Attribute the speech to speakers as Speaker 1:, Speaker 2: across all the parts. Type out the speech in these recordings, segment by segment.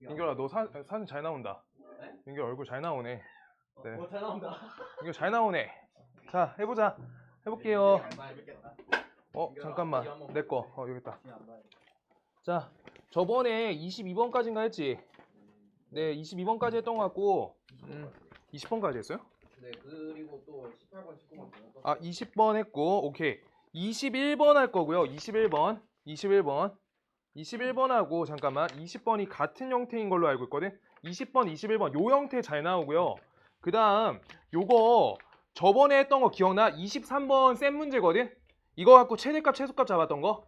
Speaker 1: 민결아, 너 사진 잘 나온다.
Speaker 2: 네?
Speaker 1: 민결 얼굴 잘 나오네. 네.
Speaker 2: 잘 나온다.
Speaker 1: 민결 잘 나오네. 자, 해보자. 해볼게요. 잠깐만. 내 거. 여기 있다. 자, 저번에 22번까지인가 했지? 네, 22번까지 했던 것 같고, 20번까지 했어요?
Speaker 2: 네, 그리고 또 18번, 19번
Speaker 1: 아, 20번 했고, 오케이. 21번 할 거고요. 21번. 21번하고 잠깐만. 20번이 같은 형태인 걸로 알고 있거든. 20번, 21번 요 형태 잘 나오고요. 그 다음 요거 저번에 했던 거 기억나? 23번 쌤 문제거든. 이거 갖고 최대값, 최소값 잡았던 거.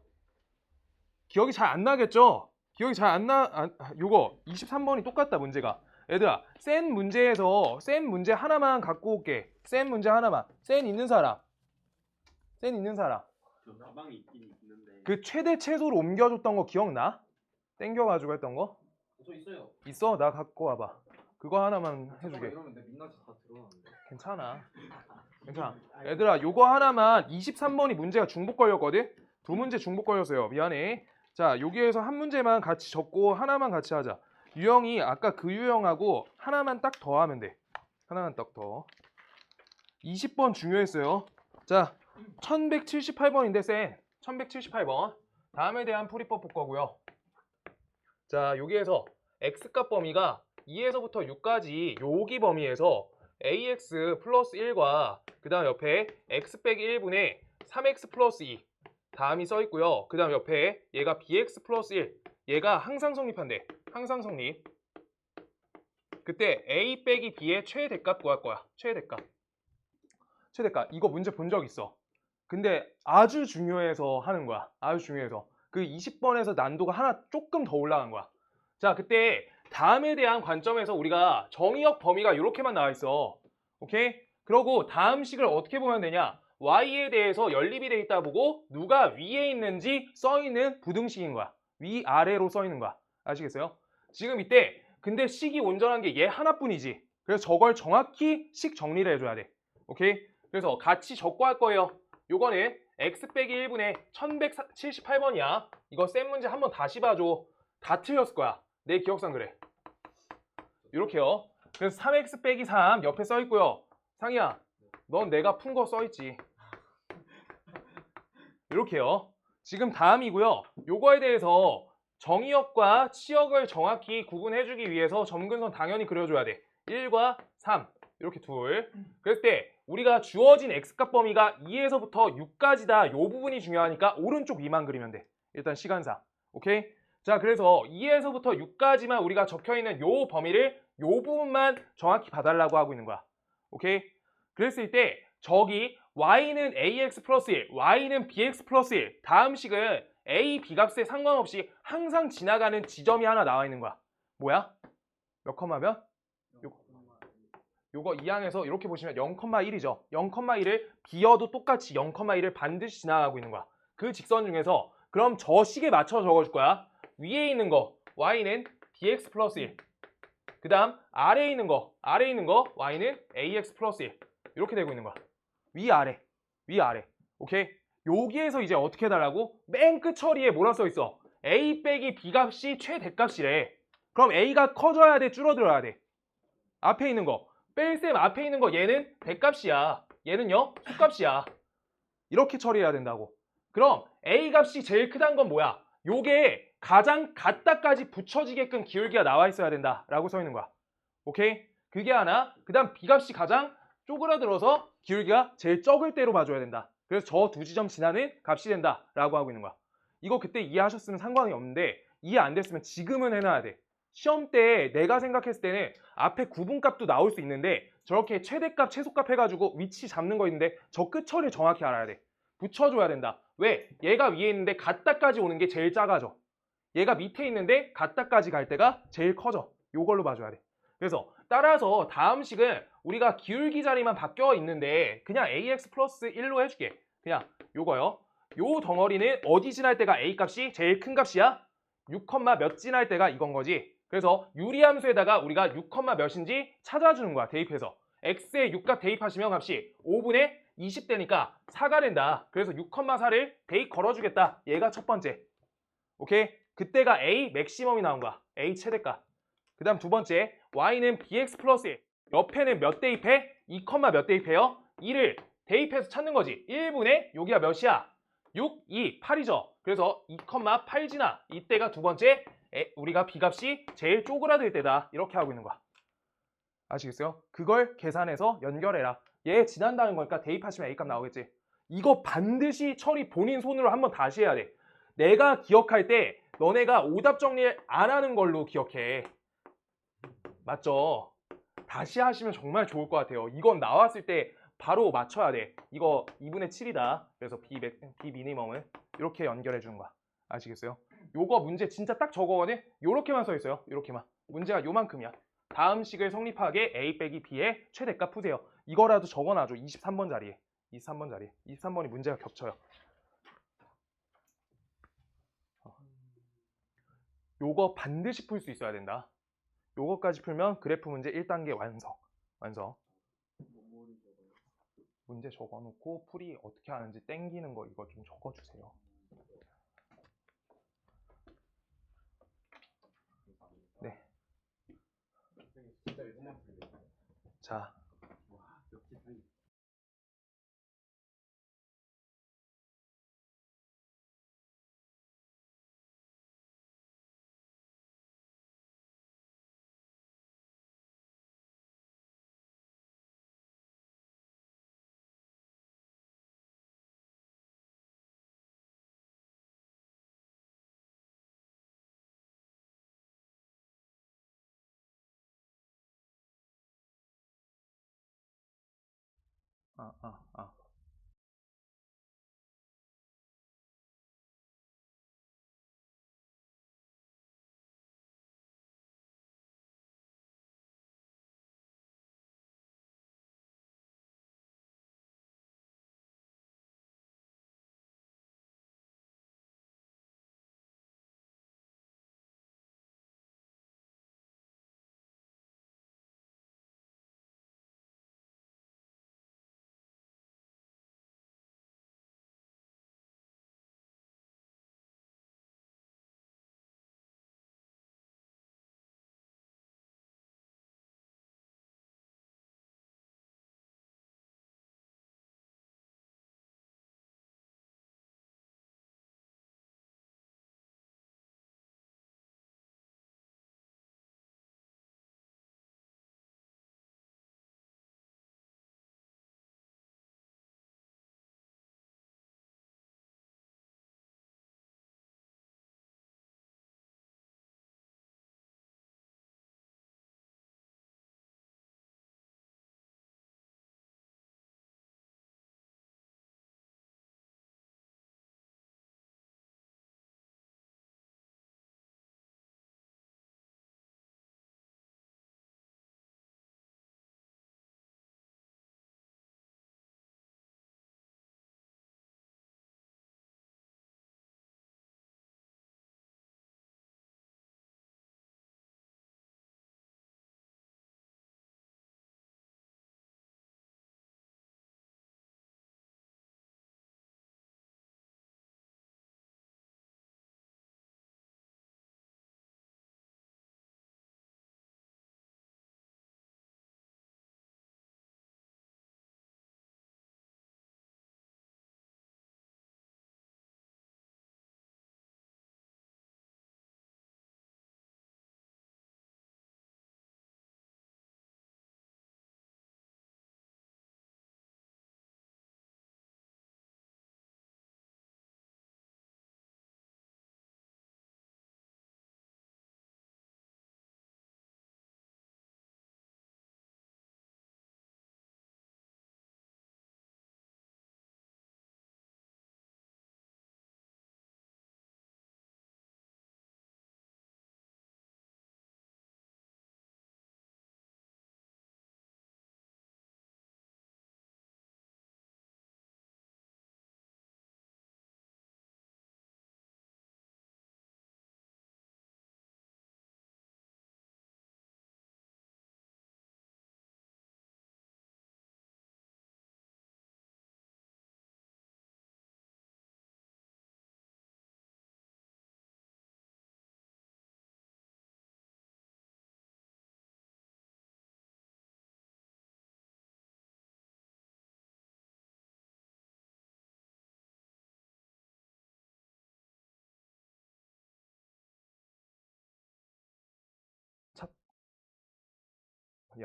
Speaker 1: 기억이 잘 안 나겠죠? 기억이 잘 안 나. 요거 23번이 똑같다 문제가. 얘들아, 쌤 문제에서 쌤 문제 하나만 갖고 올게. 쌤 문제 하나만. 쌤 있는 사람. 쌤 있는 사람.
Speaker 3: 저 가방이 있긴 있는데.
Speaker 1: 그 최대 최소로 옮겨줬던 거 기억나? 땡겨가지고 했던 거?
Speaker 2: 저 있어요.
Speaker 1: 있어? 나 갖고 와봐. 그거 하나만 해주게.
Speaker 2: 이러면 내 민낯이 다 들어가는데.
Speaker 1: 괜찮아. 괜찮아. 얘들아, 요거 하나만. 23번이 문제가 중복 걸렸거든? 두 문제 중복 걸렸어요. 미안해. 자, 여기에서 한 문제만 같이 적고 하나만 같이 하자. 유형이 아까 그 유형하고 하나만 딱 더 하면 돼. 하나만 딱 더. 20번 중요했어요. 자, 1178번인데 쌤. 1178번. 다음에 대한 풀이법 볼 거고요. 자, 여기에서 x값 범위가 2에서부터 6까지 여기 범위에서 ax 플러스 1과 그 다음 옆에 x 빼기 1분의 3x 플러스 2 다음이 써 있고요. 그 다음 옆에 얘가 bx 플러스 1 얘가 항상 성립한대. 항상 성립. 그때 a 빼기 b의 최대값 구할 거야. 최대값. 이거 문제 본 적 있어. 근데 아주 중요해서 하는 거야. 아주 중요해서. 그 20번에서 난도가 하나 조금 더 올라간 거야. 자, 그때 다음에 대한 관점에서 우리가 정의역 범위가 이렇게만 나와 있어. 오케이? 그러고 다음 식을 어떻게 보면 되냐? y에 대해서 연립이 돼 있다 보고 누가 위에 있는지 써 있는 부등식인 거야. 위, 아래로 써 있는 거야. 아시겠어요? 지금 이때 근데 식이 온전한 게 얘 하나뿐이지. 그래서 저걸 정확히 식 정리를 해줘야 돼. 오케이? 그래서 같이 적고 할 거예요. 요거는 x 빼기 1분의 1178번이야. 이거 쌤 문제 한번 다시 봐줘. 다 틀렸을 거야. 내 기억상 그래. 이렇게요. 그래서 3x 빼기 3 옆에 써 있고요. 상희야, 넌 내가 푼 거 써 있지. 이렇게요. 지금 다음이고요. 요거에 대해서 정의역과 치역을 정확히 구분해주기 위해서 점근선 당연히 그려줘야 돼. 1과 3 이렇게 둘. 그랬을 때 우리가 주어진 x값 범위가 2에서부터 6까지다. 요 부분이 중요하니까 오른쪽 위만 그리면 돼. 일단 시간상. 오케이? 자, 그래서 2에서부터 6까지만 우리가 적혀있는 요 범위를 요 부분만 정확히 봐달라고 하고 있는 거야. 오케이? 그랬을 때 저기 y는 ax 플러스 1, y는 bx 플러스 1 다음 식은 a, b값에 상관없이 항상 지나가는 지점이 하나 나와 있는 거야. 뭐야? 몇 컴마 몇? 요거 2항에서 이렇게 보시면 0,1이죠. 0,1을 비어도 똑같이 0,1을 반드시 지나가고 있는 거야. 그 직선 중에서 그럼 저 식에 맞춰 적어줄 거야. 위에 있는 거 y는 bx 플러스 1. 그 다음 아래에 있는 거 y는 ax 플러스 1. 이렇게 되고 있는 거야. 위아래. 오케이? 여기에서 이제 어떻게 해달라고? 맨 끝 처리에 뭐라 써 있어? a 빼기 b 값이 최대값이래. 그럼 a가 커져야 돼? 줄어들어야 돼? 앞에 있는 거. 뺄셈 앞에 있는 거 얘는 대값이야. 얘는요? 수값이야. 이렇게 처리해야 된다고. 그럼 a 값이 제일 크다는 건 뭐야? 요게 가장 같다까지 붙여지게끔 기울기가 나와 있어야 된다 라고 써 있는 거야. 오케이? 그게 하나. 그 다음 b 값이 가장 쪼그라들어서 기울기가 제일 적을 때로 봐줘야 된다. 그래서 저 두 지점 지나는 값이 된다 라고 하고 있는 거야. 이거 그때 이해하셨으면 상관이 없는데 이해 안 됐으면 지금은 해놔야 돼. 시험 때 내가 생각했을 때는 앞에 구분값도 나올 수 있는데 저렇게 최대값, 최소값 해가지고 위치 잡는 거 있는데 저 끝처리 정확히 알아야 돼. 붙여줘야 된다. 왜? 얘가 위에 있는데 같다까지 오는 게 제일 작아져. 얘가 밑에 있는데 같다까지 갈 때가 제일 커져. 요걸로 봐줘야 돼. 그래서 따라서 다음 식은 우리가 기울기 자리만 바뀌어 있는데 그냥 ax 플러스 1로 해줄게. 그냥 요거요. 요 덩어리는 어디 지날 때가 a 값이 제일 큰 값이야? 6, 몇 지날 때가 이건 거지. 그래서 유리함수에다가 우리가 6, 몇인지 찾아주는 거야. 대입해서. x의 6값 대입하시면 값이 5분의 20대니까 4가 된다. 그래서 6,4를 대입 걸어주겠다. 얘가 첫 번째. 오케이? 그때가 a 맥시멈이 나온 거야. a 최대값. 그 다음 두 번째 y는 bx 플러스 옆에는 몇 대입해? 2, 몇 대입해요? 2를 대입해서 찾는 거지. 1분의 여기가 몇이야? 6, 2, 8이죠. 그래서 2,8 지나 이때가 두 번째 우리가 b값이 제일 쪼그라들 때다. 이렇게 하고 있는 거야. 아시겠어요? 그걸 계산해서 연결해라. 얘 지난다는 거니까 대입하시면 A값 나오겠지. 이거 반드시 처리 본인 손으로 한번 다시 해야 돼. 내가 기억할 때 너네가 오답 정리 안 하는 걸로 기억해. 맞죠? 다시 하시면 정말 좋을 것 같아요. 이건 나왔을 때 바로 맞춰야 돼. 이거 2분의 7이다. 그래서 B 미니멈을 이렇게 연결해 주는 거야. 아시겠어요? 요거 문제 진짜 딱 저거거든? 요렇게만 써 있어요. 요렇게만. 문제가 요만큼이야. 다음 식을 성립하게 A 빼기 B의 최대값 푸세요. 이거라도 적어놔줘. 23번 자리에. 23번 자리에. 23번이 문제가 겹쳐요. 요거 반드시 풀 수 있어야 된다. 요거까지 풀면 그래프 문제 1단계 완성. 문제 적어놓고 풀이 어떻게 하는지 땡기는 거 이거 좀 적어주세요. 네.
Speaker 2: 진짜 이것만 풀게.
Speaker 1: 자, 아.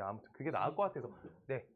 Speaker 1: 아무튼 그게 나을 것 같아서. 네.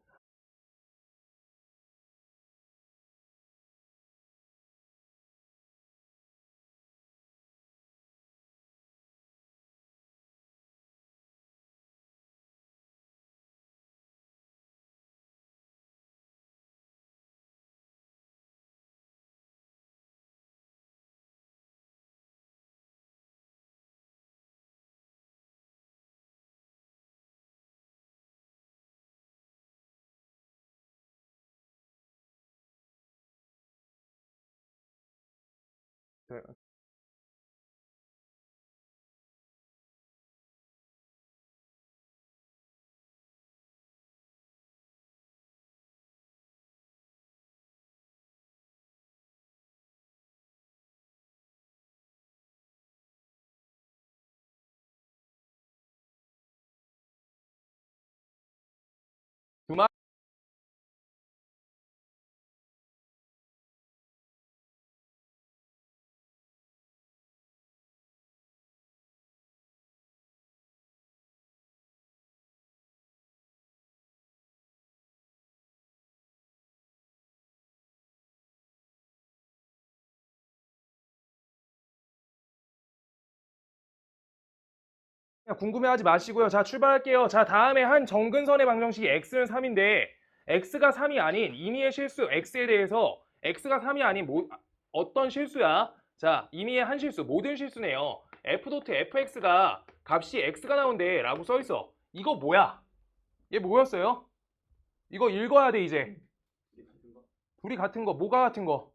Speaker 1: 네. 두 마- 궁금해하지 마시고요. 자, 출발할게요. 자, 다음에 한 정근선의 방정식이 x는 3인데 x가 3이 아닌 임의의 실수 x에 대해서 x가 3이 아닌 어떤 실수야? 자, 임의의 한 실수, 모든 실수네요. f.fx가 값이 x가 나온대 라고 써있어. 이거 뭐야? 얘 뭐였어요? 이거 읽어야 돼 이제. 둘이 같은 거, 뭐가 같은 거?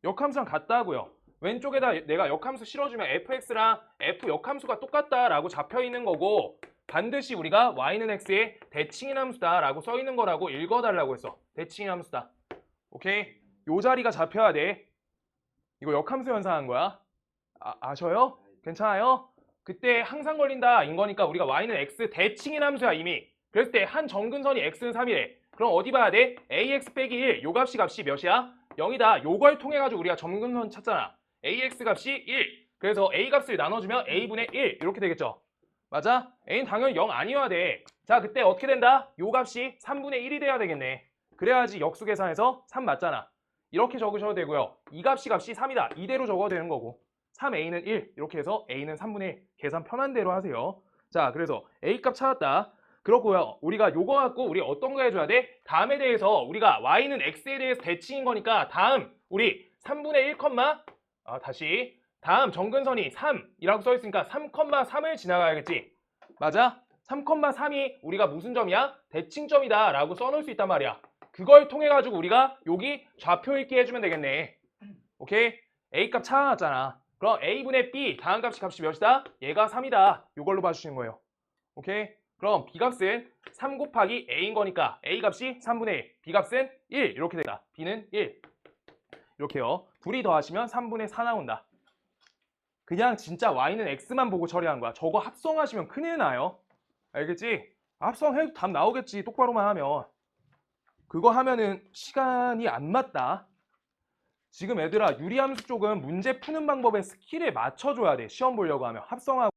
Speaker 1: 역함수랑 같다고요. 왼쪽에다 내가 역함수 실어주면 fx랑 f 역함수가 똑같다라고 잡혀있는 거고 반드시 우리가 y는 x의 대칭인 함수다 라고 써있는 거라고 읽어달라고 했어. 대칭인 함수다. 오케이? 요 자리가 잡혀야 돼. 이거 역함수 연상한 거야. 아셔요? 괜찮아요? 그때 항상 걸린다 인 거니까 우리가 y는 x 대칭인 함수야 이미. 그랬을 때 한 정근선이 x는 3이래. 그럼 어디 봐야 돼? ax 빼기 1, 요 값이 몇이야? 0이다. 요걸 통해 가지고 우리가 정근선 찾잖아. ax 값이 1. 그래서 a 값을 나눠주면 a분의 1 이렇게 되겠죠. 맞아? a는 당연히 0 아니어야 돼. 자, 그때 어떻게 된다? 요 값이 3분의 1이 돼야 되겠네. 그래야지 역수 계산해서 3 맞잖아. 이렇게 적으셔도 되고요. 이 값이 3이다. 이대로 적어도 되는 거고. 3a는 1 이렇게 해서 a는 3분의 1 계산 편한 대로 하세요. 자, 그래서 a 값 찾았다. 그렇고요. 우리가 요거 갖고 우리 어떤 거 해줘야 돼? 다음에 대해서 우리가 y는 x에 대해서 대칭인 거니까 다음 우리 3분의 1, 다시 다음 정근선이 3이라고 써있으니까 3,3을 지나가야겠지. 맞아? 3,3이 우리가 무슨 점이야? 대칭점이다 라고 써놓을 수 있단 말이야. 그걸 통해 가지고 우리가 여기 좌표 읽기 해주면 되겠네. 오케이? a 값 찾아놨잖아. 그럼 a분의 b 다음 값이 몇이다? 얘가 3이다. 요걸로 봐주시는 거예요. 오케이? 그럼 b 값은 3 곱하기 a인 거니까 a 값이 3분의 1, b 값은 1 이렇게 된다. b는 1 이렇게요. 둘이 더하시면 3분의 4 나온다. 그냥 진짜 y는 x만 보고 처리하는 거야. 저거 합성하시면 큰일 나요. 알겠지? 합성해도 답 나오겠지. 똑바로만 하면. 그거 하면은 시간이 안 맞다. 지금 얘들아 유리함수 쪽은 문제 푸는 방법에 스킬에 맞춰줘야 돼. 시험 보려고 하면 합성하고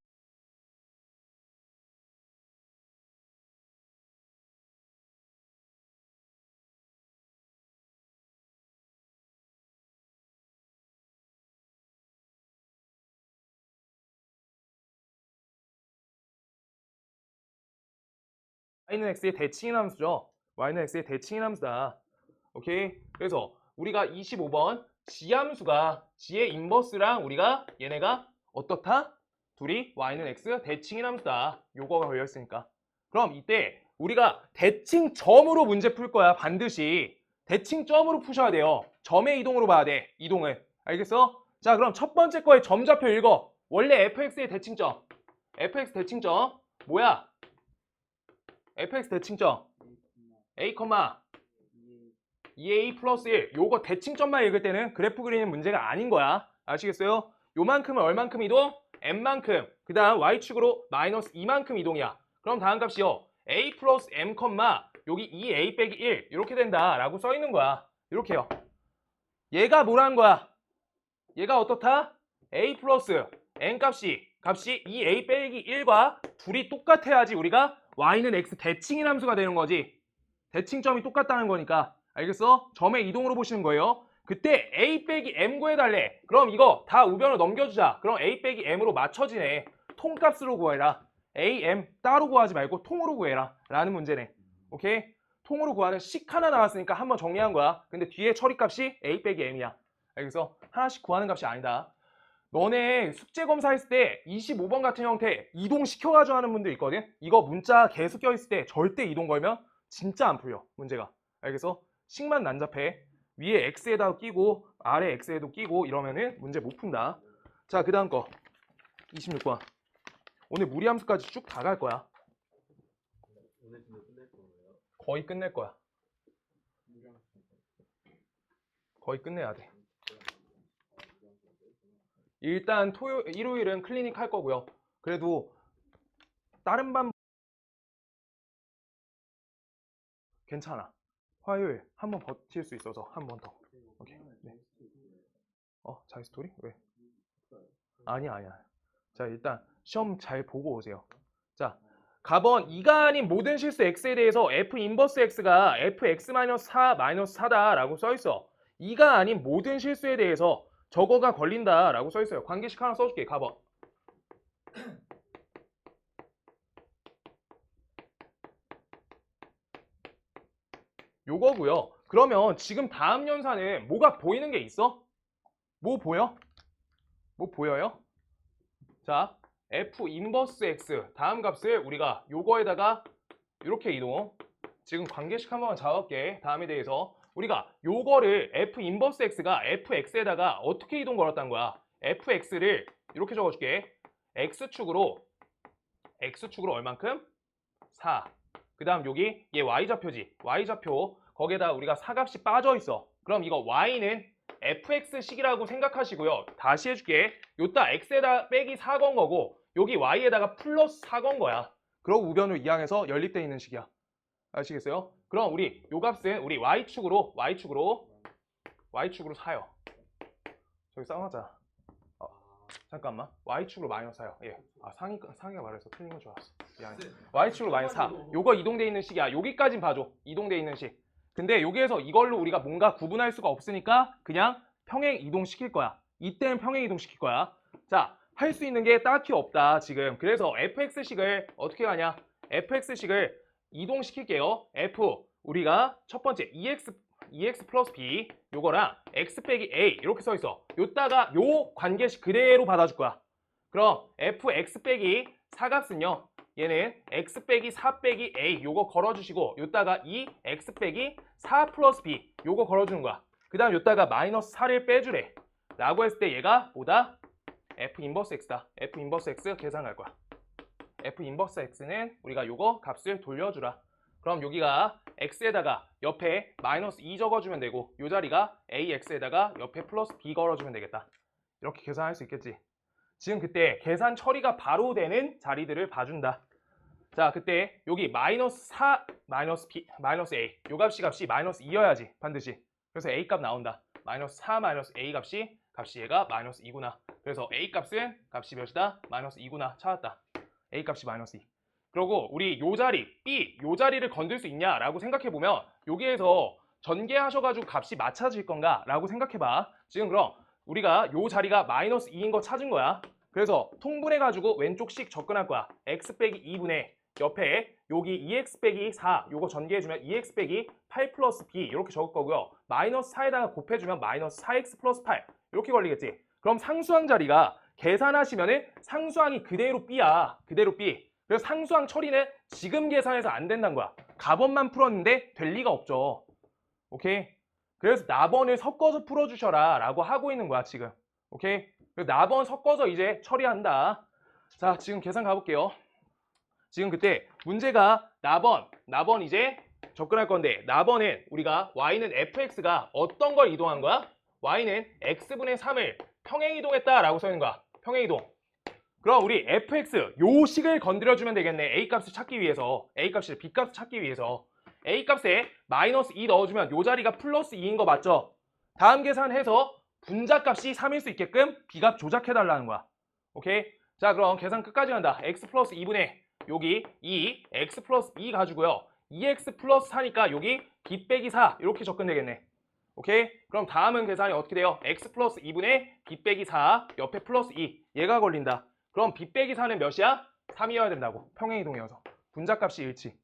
Speaker 1: y는 x의 대칭인 함수죠. y는 x의 대칭인 함수다. 오케이? 그래서 우리가 25번 지함수가 g의 인버스랑 우리가 얘네가 어떻다? 둘이 y는 x 대칭인 함수다. 요거가 걸려있으니까. 그럼 이때 우리가 대칭점으로 문제 풀 거야. 반드시 대칭점으로 푸셔야 돼요. 점의 이동으로 봐야 돼. 이동을. 알겠어? 자, 그럼 첫 번째 거에 점좌표 읽어. 원래 fx의 대칭점. fx 대칭점 뭐야? fx 대칭점 a, 2a 플러스 1 요거 대칭점만 읽을 때는 그래프 그리는 문제가 아닌 거야. 아시겠어요? 요만큼은 얼만큼 이동? m만큼. 그 다음 y축으로 마이너스 2만큼 이동이야. 그럼 다음 값이요. a 플러스 m, 여기 2a 빼기 1 이렇게 된다 라고 써 있는 거야. 이렇게요. 얘가 뭐라는 거야? 얘가 어떻다? a 플러스 m 값이 2a 빼기 1과 둘이 똑같아야지 우리가 y는 x 대칭인 함수가 되는 거지. 대칭점이 똑같다는 거니까. 알겠어? 점의 이동으로 보시는 거예요. 그때 a 빼기 m 구해달래. 그럼 이거 다 우변으로 넘겨주자. 그럼 a 빼기 m으로 맞춰지네. 통값으로 구해라. a, m 따로 구하지 말고 통으로 구해라 라는 문제네. 오케이? 통으로 구하는 식 하나 나왔으니까 한번 정리한 거야. 근데 뒤에 처리값이 a 빼기 m이야. 알겠어? 하나씩 구하는 값이 아니다. 너네 숙제 검사했을 때 25번 같은 형태 이동시켜가지고 하는 분들 있거든? 이거 문자 계속 껴있을 때 절대 이동 걸면 진짜 안 풀려, 문제가. 알겠어? 식만 난잡해. 위에 x에다 끼고 아래 x에도 끼고 이러면은 문제 못 푼다. 자, 그 다음 거 26번. 오늘 무리함수까지 쭉 다 갈 거야.
Speaker 3: 오늘 진짜 끝낼 거예요.
Speaker 1: 거의 끝낼 거야. 거의 끝내야 돼. 일단 일요일은 클리닉 할 거고요. 그래도 다른 반 괜찮아. 화요일 한 번 버틸 수 있어서 한 번 더. 오케이. 네. 자기 스토리? 왜? 아니야. 자, 일단 시험 잘 보고 오세요. 자, 가번 2가 아닌 모든 실수 x에 대해서 f 인버스 x가 fx-4-4다라고 써있어. 2가 아닌 모든 실수에 대해서 저거가 걸린다라고 써있어요. 관계식 하나 써줄게. 가번. 요거고요. 그러면 지금 다음 연산은 뭐가 보이는 게 있어? 뭐 보여? 뭐 보여요? 자, f 인버스 x 다음 값을 우리가 요거에다가 이렇게 이동. 지금 관계식 한번 잡아볼게. 다음에 대해서 우리가 요거를 f 인버스 x가 fx에다가 어떻게 이동 걸었다는 거야? fx를 이렇게 적어줄게. x축으로 얼만큼? 4. 그 다음 여기 얘 y좌표지. y좌표 거기에다 우리가 사값이 빠져있어. 그럼 이거 y는 fx식이라고 생각하시고요. 다시 해줄게. 요따 x에다 빼기 4 건 거고 여기 y에다가 플러스 4 건 거야. 그러고 우변을 이항해서 연립되어 있는 식이야. 아시겠어요? 그럼 우리 요 값은 우리 y축으로 사요. 저기 싸움하자. 잠깐만. y축으로 마이너스 4요. 예. 상이가 말해서 틀린 건 줄 알았어. 미안해. y축으로 마이너스 4. 요거 이동돼 있는 식이야. 여기까진 봐줘. 이동돼 있는 식. 근데 여기에서 이걸로 우리가 뭔가 구분할 수가 없으니까 그냥 평행 이동시킬 거야. 이때는 평행 이동시킬 거야. 자, 할 수 있는 게 딱히 없다 지금. 그래서 fx식을 어떻게 하냐? fx식을 이동시킬게요. f 우리가 첫 번째 2x 플러스 b 요거랑 x 빼기 a 이렇게 써 있어. 요따가 요 관계식 그대로 받아줄 거야. 그럼 fx 빼기 4값은요. 얘는 x 빼기 4 빼기 a 요거 걸어주시고 요따가 이 x 빼기 4 플러스 b 요거 걸어주는 거야. 그 다음 요따가 마이너스 4를 빼주래. 라고 했을 때 얘가 뭐다? f 인버스 x다. f 인버스 x 계산할 거야. f 인버스 x는 우리가 요거 값을 돌려주라. 그럼 여기가 x에다가 옆에 마이너스 2 적어주면 되고 요 자리가 ax에다가 옆에 플러스 b 걸어주면 되겠다. 이렇게 계산할 수 있겠지. 지금 그때 계산 처리가 바로 되는 자리들을 봐준다. 자, 그때 여기 마이너스 4, 마이너스 b, 마이너스 a 요 값이 마이너스 2여야지 반드시. 그래서 a 값 나온다. 마이너스 4 마이너스 a 값이 얘가 마이너스 2구나. 그래서 a 값은 값이 몇이다? 마이너스 2구나. 찾았다. a 값이 마이너스 2. 그리고 우리 요 자리 b 요 자리를 건들 수 있냐라고 생각해보면 여기에서 전개하셔가지고 값이 맞춰질 건가 라고 생각해봐. 지금 그럼 우리가 요 자리가 마이너스 2인 거 찾은 거야. 그래서 통분해가지고 왼쪽씩 접근할 거야. x 빼기 2분의 옆에 여기 2x 빼기 4 요거 전개해주면 2x 빼기 8 플러스 b 이렇게 적을 거고요. 마이너스 4에다가 곱해주면 마이너스 4x 플러스 8 이렇게 걸리겠지. 그럼 상수항 자리가 계산하시면은 상수항이 그대로 b야. 그대로 b. 그래서 상수항 처리는 지금 계산해서 안 된다는 거야. 가번만 풀었는데 될 리가 없죠. 오케이? 그래서 나번을 섞어서 풀어주셔라 라고 하고 있는 거야 지금. 오케이? 그래서 나번 섞어서 이제 처리한다. 자, 지금 계산 가볼게요. 지금 그때 문제가 나번 이제 접근할 건데 나번은 우리가 y는 fx가 어떤 걸 이동한 거야? y는 x분의 3을 평행 이동했다 라고 써 있는 거야. 평행 이동. 그럼 우리 fx 요 식을 건드려주면 되겠네. a 값을 찾기 위해서. a 값을 b 값을 찾기 위해서. a 값에 마이너스 2 넣어주면 요 자리가 플러스 2인 거 맞죠? 다음 계산해서 분자값이 3일 수 있게끔 b 값 조작해달라는 거야. 오케이? 자, 그럼 계산 끝까지 간다. x 플러스 2분의 여기 2 x 플러스 2 가지고요. 2x 플러스 4니까 여기 b 빼기 4 이렇게 접근되겠네. 오케이? 그럼 다음은 계산이 어떻게 돼요? x 플러스 2분의 b 빼기 4 옆에 플러스 2 얘가 걸린다. 그럼 b 빼기 4는 몇이야? 3이어야 된다고. 평행이동이어서. 분자값이 일치.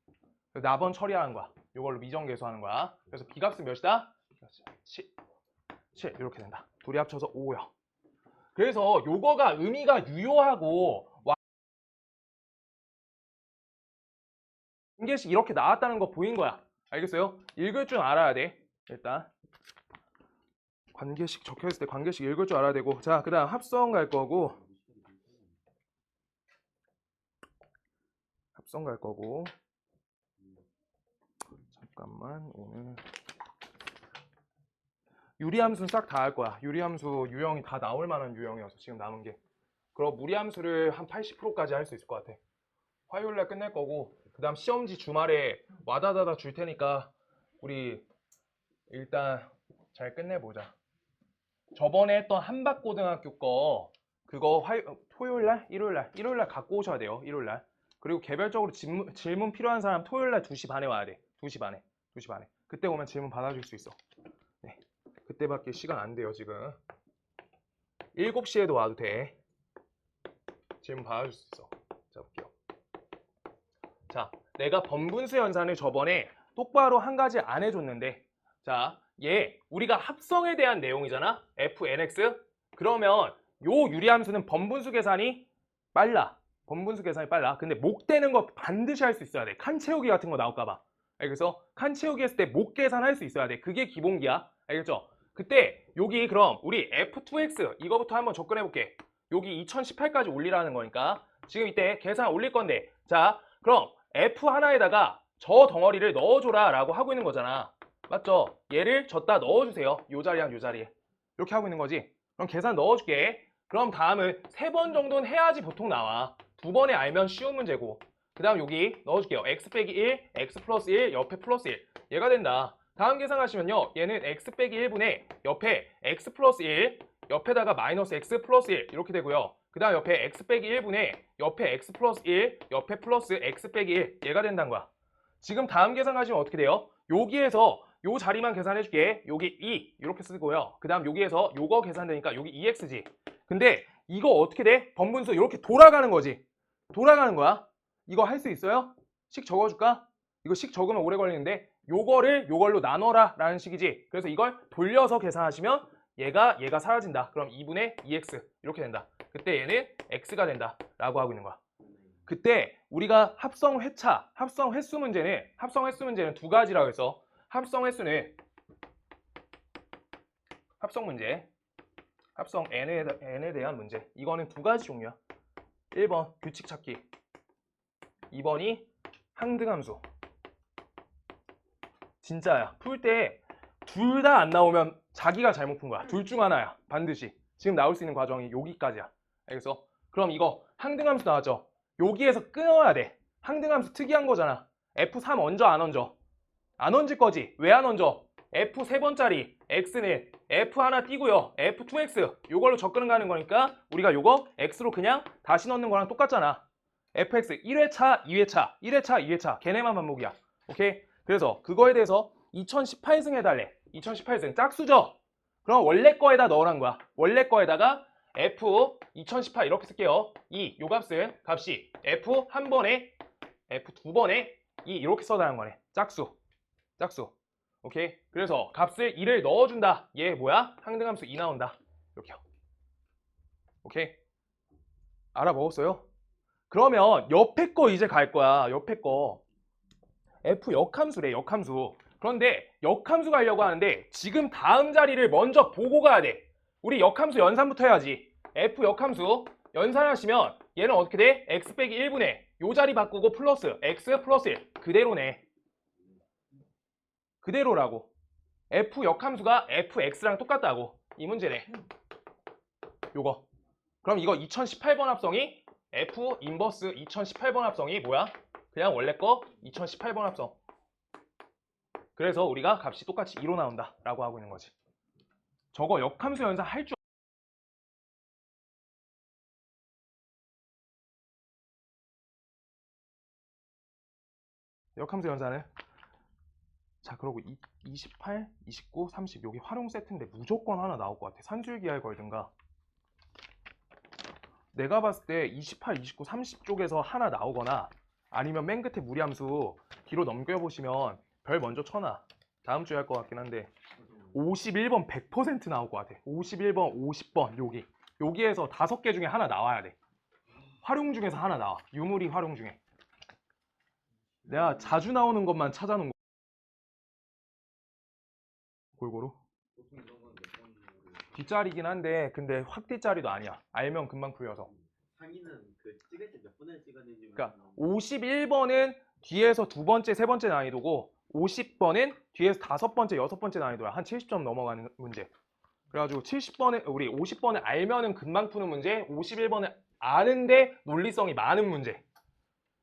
Speaker 1: 나번 처리하는 거야. 이걸로 미정계수하는 거야. 그래서 b값은 몇이다? 7 이렇게 된다. 둘이 합쳐서 5요. 그래서 요거가 의미가 유효하고 관계식 이렇게 나왔다는 거 보인 거야. 알겠어요? 읽을 줄 알아야 돼. 일단 관계식 적혀있을 때 관계식 읽을 줄 알아야 되고, 자, 그 다음 합성 갈 거고, 잠깐만. 오늘 유리함수는 싹 다 할 거야. 유리함수 유형이 다 나올 만한 유형이어서 지금 남은 게. 그럼 무리함수를 한 80%까지 할 수 있을 것 같아. 화요일날 끝낼 거고, 그 다음 시험지 주말에 와다다다 줄 테니까 우리 일단 잘 끝내보자. 저번에 했던 한밭고등학교 거 그거 토요일날? 일요일날 갖고 오셔야 돼요. 일요일날. 그리고 개별적으로 질문 필요한 사람 토요일날 2시 반에 와야 돼. 2시 반에. 그때 오면 질문 받아줄 수 있어. 네. 그때밖에 시간 안 돼요 지금. 7시에도 와도 돼. 질문 받아줄 수 있어. 자, 볼게요. 자, 내가 번분수 연산을 저번에 똑바로 한 가지 안 해줬는데, 자, 얘 우리가 합성에 대한 내용이잖아. fnx. 그러면 요 유리함수는 번분수 계산이 빨라. 근데 목 되는 거 반드시 할 수 있어야 돼. 칸 채우기 같은 거 나올까봐. 알겠어? 칸 채우기 했을 때 목 계산할 수 있어야 돼. 그게 기본기야. 알겠죠? 그때 여기 그럼 우리 f2x 이거부터 한번 접근해 볼게. 여기 2018까지 올리라는 거니까 지금 이때 계산 올릴 건데, 자, 그럼 f 하나에다가 저 덩어리를 넣어줘라 라고 하고 있는 거잖아. 맞죠? 얘를 졌다 넣어주세요. 요 자리랑 요 자리에. 이렇게 하고 있는 거지. 그럼 계산 넣어줄게. 그럼 다음은 3번 정도는 해야지 보통 나와. 2번에 알면 쉬운 문제고. 그 다음 여기 넣어줄게요. x 빼기 1, x 플러스 1, 옆에 플러스 1. 얘가 된다. 다음 계산하시면요. 얘는 x 빼기 1분의 옆에 x 플러스 1, 옆에다가 마이너스 x 플러스 1 이렇게 되고요. 그 다음 옆에 x 빼기 1분의 옆에 x 플러스 1, 옆에 플러스 x 빼기 1 얘가 된다는 거야. 지금 다음 계산하시면 어떻게 돼요? 여기에서 요 자리만 계산해줄게. 여기 2 이렇게 쓰고요. 그 다음 여기에서 요거 계산되니까 여기 2x지. 근데 이거 어떻게 돼? 번분수 이렇게 돌아가는 거지. 돌아가는 거야. 이거 할 수 있어요? 식 적어줄까? 이거 식 적으면 오래 걸리는데 요거를 요걸로 나눠라 라는 식이지. 그래서 이걸 돌려서 계산하시면 얘가 사라진다. 그럼 2분의 2x 이렇게 된다. 그때 얘는 x가 된다 라고 하고 있는 거야. 그때 우리가 합성 횟수 문제는 두 가지라고 해서 합성 문제, 합성 n에 대한 문제. 이거는 두 가지 종류야. 1번 규칙 찾기, 2번이 항등함수. 진짜야. 풀 때 둘 다 안 나오면 자기가 잘못 푼 거야. 둘 중 하나야. 반드시. 지금 나올 수 있는 과정이 여기까지야. 알겠어? 그럼 이거 항등함수 나왔죠? 여기에서 끊어야 돼. 항등함수 특이한 거잖아. F3 얹어 안 얹어? 안 얹을 거지. 왜 안 얹어? F 3번짜리 X는 F 하나 띄고요. F2X 요걸로 접근 가는 거니까 우리가 요거 X로 그냥 다시 넣는 거랑 똑같잖아. FX 1회차, 2회차, 1회차, 2회차 걔네만 반복이야. 오케이? 그래서 그거에 대해서 2018승 해달래. 2018승 짝수죠? 그럼 원래 거에다 넣으란 거야. 원래 거에다가 F 2018 이렇게 쓸게요. 2, 요 값이 F 한 번에 F 두 번에 2 이렇게 써달라는 거네. 짝수. 오케이? 그래서 값을 2를 넣어준다. 얘 뭐야? 항등함수 2 나온다. 이렇게요. 오케이? 알아먹었어요? 그러면 옆에 거 이제 갈 거야. 옆에 거. F 역함수래. 역함수. 그런데 역함수 가려고 하는데 지금 다음 자리를 먼저 보고 가야 돼. 우리 역함수 연산부터 해야지. F 역함수 연산하시면 얘는 어떻게 돼? x 빼기 1분의 요 자리 바꾸고 플러스 x 플러스 1 그대로네. 그대로라고. F 역함수가 fx랑 똑같다고. 이 문제네. 요거. 그럼 이거 2018번 합성이 F 인버스 2018번 합성이 뭐야? 그냥 원래 거 2018번 합성. 그래서 우리가 값이 똑같이 2로 나온다 라고 하고 있는 거지. 저거 역함수 연산 할 줄 역함수 연산을. 자, 그러고 28, 29, 30 여기 활용 세트인데 무조건 하나 나올 것 같아. 산술기하에 걸든가. 내가 봤을 때 28, 29, 30 쪽에서 하나 나오거나 아니면 맨 끝에 무리함수 뒤로 넘겨보시면 별 먼저 쳐놔. 다음 주에 할 것 같긴 한데 51번 100% 나올 것 같아. 51번, 50번 여기에서 5개 중에 하나 나와야 돼. 활용 중에서 하나 나와. 유무리 활용 중에. 내가 자주 나오는 것만 찾아놓은 거. 골고루.
Speaker 3: 보통 이런 건몇 번으로
Speaker 1: 뒷자리긴 한데 근데 확 뒷자리도 아니야. 알면 금방 풀려서.
Speaker 3: 상의는 그 찍을 때 몇 번을 찍었는지
Speaker 1: 그러니까 51번은 뒤에서 두 번째, 세 번째 난이도고 50번은 뒤에서 5번째, 6번째 난이도야. 한 70점 넘어가는 문제. 그래가지고 70번에 우리 50번을 알면은 금방 푸는 문제, 51번을 아는데 논리성이 많은 문제.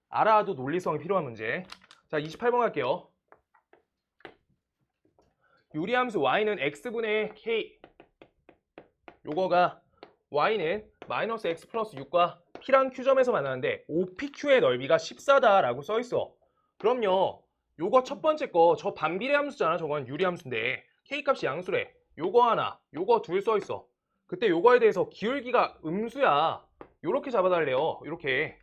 Speaker 1: 알아도 논리성이 필요한 문제. 자, 28번 갈게요. 유리함수 y는 x분의 k. 요거가 y는 마이너스 x 플러스 6과 p랑 q점에서 만나는데 OPQ의 넓이가 14다라고 써있어. 그럼요. 요거 첫 번째 거 저 반비례 함수잖아. 저건 유리함수인데 k 값이 양수래. 요거 하나, 요거 둘 써있어. 그때 요거에 대해서 기울기가 음수야. 요렇게 잡아달래요. 요렇게.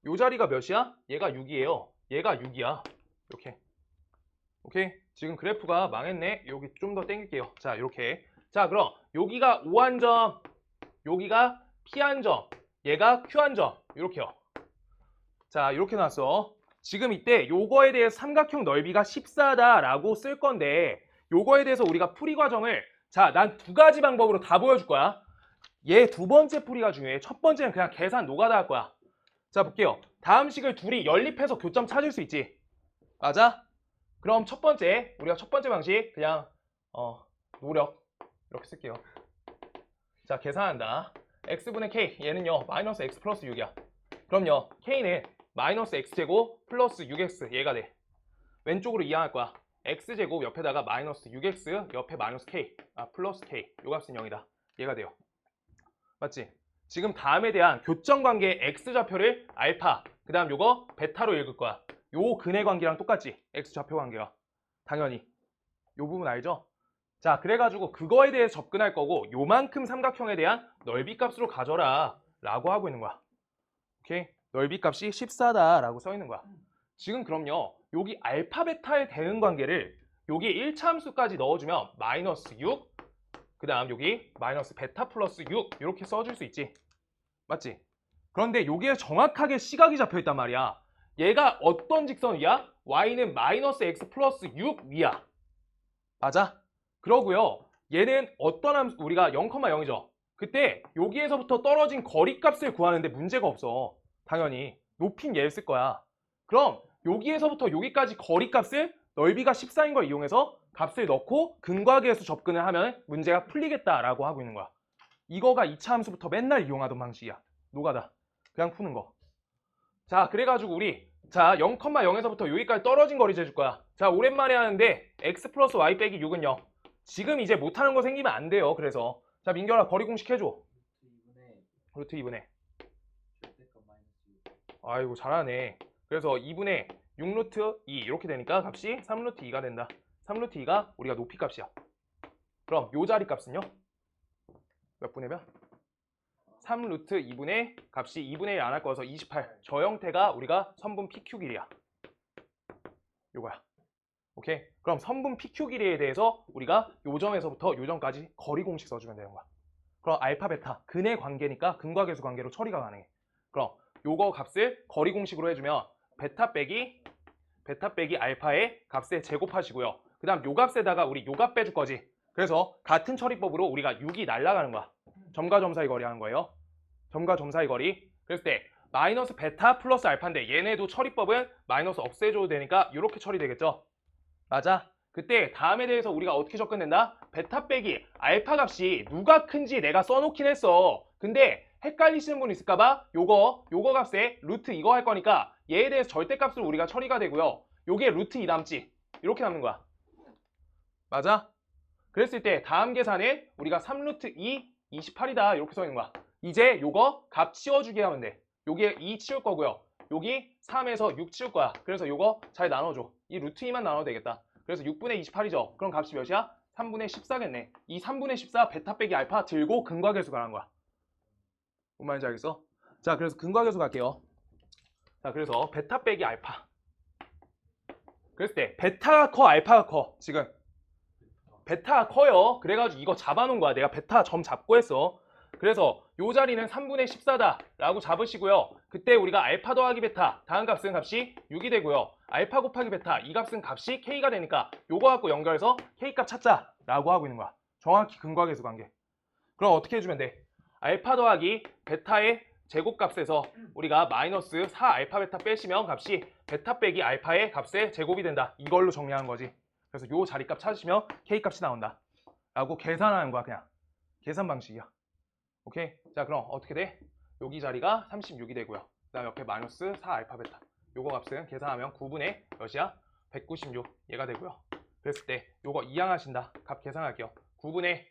Speaker 1: 요 자리가 몇이야? 얘가 6이에요. 얘가 6이야. 이렇게. 오케이? 지금 그래프가 망했네. 여기 좀 더 당길게요. 자, 이렇게. 자, 그럼 여기가 O 한 점, 여기가 P 한 점, 얘가 Q 한 점. 이렇게요. 자, 이렇게 나왔어. 지금 이때 요거에 대해서 삼각형 넓이가 14다라고 쓸 건데 요거에 대해서 우리가 풀이 과정을 자, 난 두 가지 방법으로 다 보여줄 거야. 얘 두 번째 풀이가 중요해. 첫 번째는 그냥 계산 노가다 할 거야. 자, 볼게요. 다음 식을 둘이 연립해서 교점 찾을 수 있지. 맞아? 그럼 첫 번째, 우리가 첫 번째 방식 그냥 노력 이렇게 쓸게요. 자, 계산한다. x분의 k, 얘는요 마이너스 x 플러스 6이야. 그럼요 k는 마이너스 x제곱 플러스 6x 얘가 돼. 왼쪽으로 이항할 거야. x제곱 옆에다가 마이너스 6x 옆에 마이너스 k, 플러스 k, 요 값은 0이다. 얘가 돼요. 맞지? 지금 다음에 대한 교점 관계 x좌표를 알파, 그 다음 요거 베타로 읽을 거야. 요 근의 관계랑 똑같지? x좌표 관계가. 당연히. 요 부분 알죠? 자, 그래가지고 그거에 대해 접근할 거고 요만큼 삼각형에 대한 넓이 값으로 가져라 라고 하고 있는 거야. 오케이? 넓이 값이 14다 라고 써 있는 거야. 지금 그럼요 여기 알파 베타에 대응 관계를 여기 1차 함수까지 넣어주면 마이너스 6, 그 다음 여기 마이너스 베타 플러스 6 이렇게 써줄 수 있지. 맞지? 그런데 여기에 정확하게 시각이 잡혀 있단 말이야. 얘가 어떤 직선 위야? y는 마이너스 x 플러스 6 위야. 맞아? 그러고요 얘는 어떤 함수, 우리가 0,0이죠. 그때 여기에서부터 떨어진 거리값을 구하는데 문제가 없어. 당연히 높인 얘를 쓸 거야. 그럼 여기에서부터 여기까지 거리값을 넓이가 14인 걸 이용해서 값을 넣고 근과계에서 접근을 하면 문제가 풀리겠다라고 하고 있는 거야. 이거가 2차 함수부터 맨날 이용하던 방식이야. 노가다. 그냥 푸는 거. 자, 그래가지고 우리 자 0,0에서부터 여기까지 떨어진 거리 재줄 거야. 자, 오랜만에 하는데 x 플러스 y 빼기 6은 0. 지금 이제 못하는 거 생기면 안 돼요. 그래서 자, 민결아 거리 공식 해줘. 루트 2분의 아이고 잘하네. 그래서 2분의 6루트 2 이렇게 되니까 값이 3루트 2가 된다. 3루트 2가 우리가 높이 값이야. 그럼 요 자리 값은요? 몇 분의 몇? 3루트 2분의 값이 2분의 1 안 할 거여서 28. 저 형태가 우리가 선분 PQ 길이야. 요거야. 오케이? 그럼 선분 PQ 길이에 대해서 우리가 요 점에서부터 요 점까지 거리 공식 써주면 되는 거야. 그럼 알파 베타 근의 관계니까 근과계수 관계로 처리가 가능해. 그럼 요거 값을 거리 공식으로 해주면 베타 빼기 알파의 값에 제곱하시고요. 그 다음 요 값에다가 우리 요 값 빼줄 거지. 그래서 같은 처리법으로 우리가 6이 날아가는 거야. 점과 점 사이 거리 하는 거예요. 점과 점 사이 거리. 그랬을 때 마이너스 베타 플러스 알파인데 얘네도 처리법은 마이너스 없애줘도 되니까 이렇게 처리되겠죠. 맞아? 그때 다음에 대해서 우리가 어떻게 접근된다? 베타 빼기 알파 값이 누가 큰지 내가 써놓긴 했어. 근데 헷갈리시는 분 있을까봐 요거 값에 루트 이거 할 거니까 얘에 대해서 절대값으로 우리가 처리가 되고요. 요게 루트 2 남지. 이렇게 남는 거야. 맞아? 그랬을 때 다음 계산은 우리가 3루트 2 28이다 이렇게 써 있는 거야. 이제 요거 값 치워주게 하면 돼. 요게 2 치울 거고요. 여기 3에서 6 치울 거야. 그래서 요거 잘 나눠줘. 이 루트 2만 나눠도 되겠다. 그래서 6분의 28이죠. 그럼 값이 몇이야? 3분의 14겠네. 이 3분의 14 베타 빼기 알파 들고 근과계수 가는 거야. 뭔 말인지 알겠어? 자, 그래서 근과계수 갈게요. 자, 그래서 베타 빼기 알파. 그랬을 때 베타가 커, 알파가 커? 지금 베타가 커요. 그래가지고 이거 잡아놓은 거야. 내가 베타 점 잡고 했어. 그래서 요 자리는 3분의 14다 라고 잡으시고요. 그때 우리가 알파 더하기 베타 다음 값은 값이 6이 되고요. 알파 곱하기 베타 이 값은 값이 k가 되니까 요거 갖고 연결해서 k값 찾자 라고 하고 있는 거야. 정확히 근과계수 관계. 그럼 어떻게 해주면 돼? 알파 더하기 베타의 제곱값에서 우리가 마이너스 4 알파 베타 빼시면 값이 베타 빼기 알파의 값의 제곱이 된다. 이걸로 정리하는 거지. 그래서 요 자리값 찾으시면 k값이 나온다 라고 계산하는 거야. 그냥 계산 방식이야. 오케이? 자, 그럼 어떻게 돼? 여기 자리가 36이 되고요. 그 다음 옆에 마이너스 4 알파 베타 요거 값은 계산하면 9분의 몇이야? 196 얘가 되고요. 그랬을 때 요거 이항하신다. 값 계산할게요. 9분의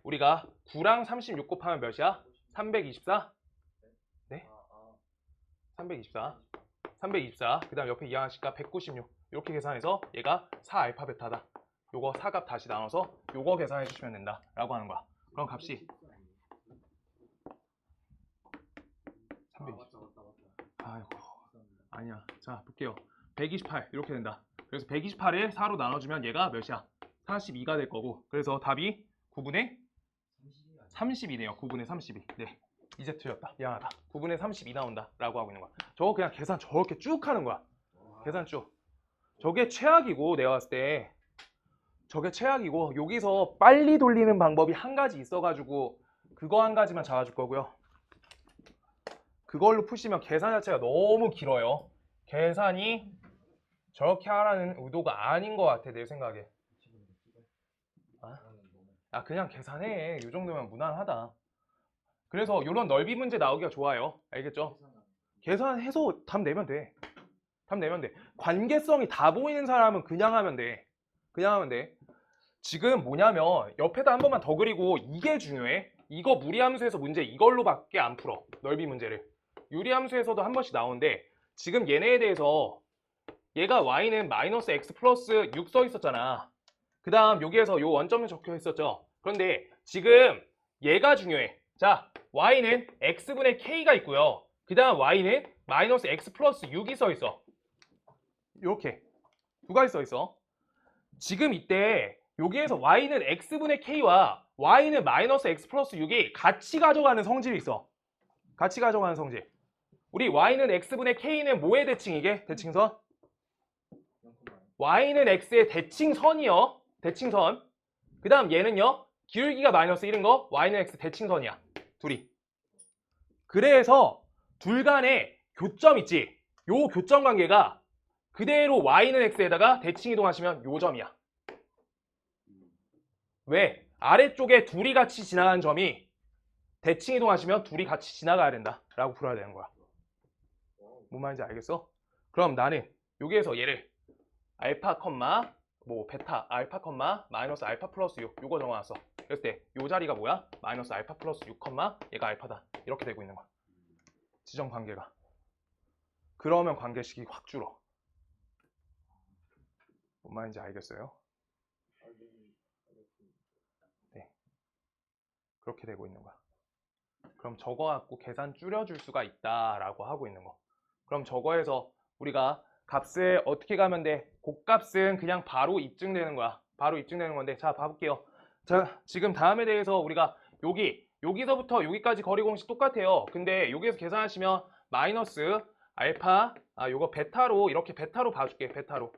Speaker 1: 우리가 9랑 36 곱하면 몇이야? 324? 네? 324 324 그 다음 옆에 이항하시니까 196 이렇게 계산해서 얘가 4 알파 베타다. 요거 4값 다시 나눠서 요거 계산해 주시면 된다 라고 하는 거야. 그럼 값이 320 아이고 아니야. 자, 볼게요. 128 이렇게 된다. 그래서 128을 4로 나눠주면 얘가 몇이야? 42가 될 거고, 그래서 답이 9분의 32네요. 9분의 32. 네, 이제 틀렸다. 미안하다. 9분의 32 나온다 라고 하고 있는 거야. 저거 그냥 계산 저렇게 쭉 하는 거야. 계산 쭉. 저게 최악이고, 내가 봤을 때 저게 최악이고, 여기서 빨리 돌리는 방법이 한 가지 있어가지고 그거 한 가지만 잡아줄 거고요. 그걸로 푸시면 계산 자체가 너무 길어요. 계산이 저렇게 하라는 의도가 아닌 것 같아, 내 생각에. 아, 그냥 계산해. 이 정도면 무난하다. 그래서 이런 넓이 문제 나오기가 좋아요. 알겠죠? 계산해서 답 내면 돼. 답 내면 돼. 관계성이 다 보이는 사람은 그냥 하면 돼. 그냥 하면 돼. 지금 뭐냐면 옆에다 한 번만 더 그리고 이게 중요해. 이거 무리함수에서 문제 이걸로밖에 안 풀어. 넓이 문제를. 유리함수에서도 한 번씩 나오는데, 지금 얘네에 대해서 얘가 y는 마이너스 x 플러스 6 써 있었잖아. 그 다음 여기에서 요 원점을 적혀 있었죠. 그런데 지금 얘가 중요해. 자, y는 x분의 k가 있고요. 그 다음 y는 마이너스 x 플러스 6이 써 있어. 이렇게 두 가지 써 있어. 지금 이때 여기에서 y는 x분의 k와 y는 마이너스 x 플러스 6이 같이 가져가는 성질이 있어. 같이 가져가는 성질. 우리 y는 x분의 k는 뭐의 대칭이게? 대칭선? y는 x의 대칭선이요. 대칭선. 그 다음 얘는요. 기울기가 마이너스 1인 거 y는 x 대칭선이야. 둘이. 그래서 둘 간에 교점 있지. 요 교점 관계가 그대로 y는 x에다가 대칭 이동하시면 요 점이야. 왜? 아래쪽에 둘이 같이 지나가는 점이 대칭 이동하시면 둘이 같이 지나가야 된다 라고 풀어야 되는 거야. 뭔 말인지 알겠어? 그럼 나는 여기에서 얘를 알파 컴마 뭐 베타 알파 컴마 마이너스 알파 플러스 6 요거 정해놨어. 그랬을 때 요 자리가 뭐야? 마이너스 알파 플러스 6 컴마 얘가 알파다. 이렇게 되고 있는 거야. 지정 관계가. 그러면 관계식이 확 줄어. 뭔 말인지 알겠어요? 네. 그렇게 되고 있는 거야. 그럼 저거 갖고 계산 줄여줄 수가 있다라고 하고 있는 거. 그럼 저거에서 우리가 값을 어떻게 가면 돼? 곱값은 그냥 바로 입증되는 거야. 바로 입증되는 건데, 자 봐볼게요. 자, 지금 다음에 대해서 우리가 여기서부터 여기까지 거리 공식 똑같아요. 근데 여기에서 계산하시면 마이너스 알파 요거 베타로 이렇게 베타로 봐줄게. 베타로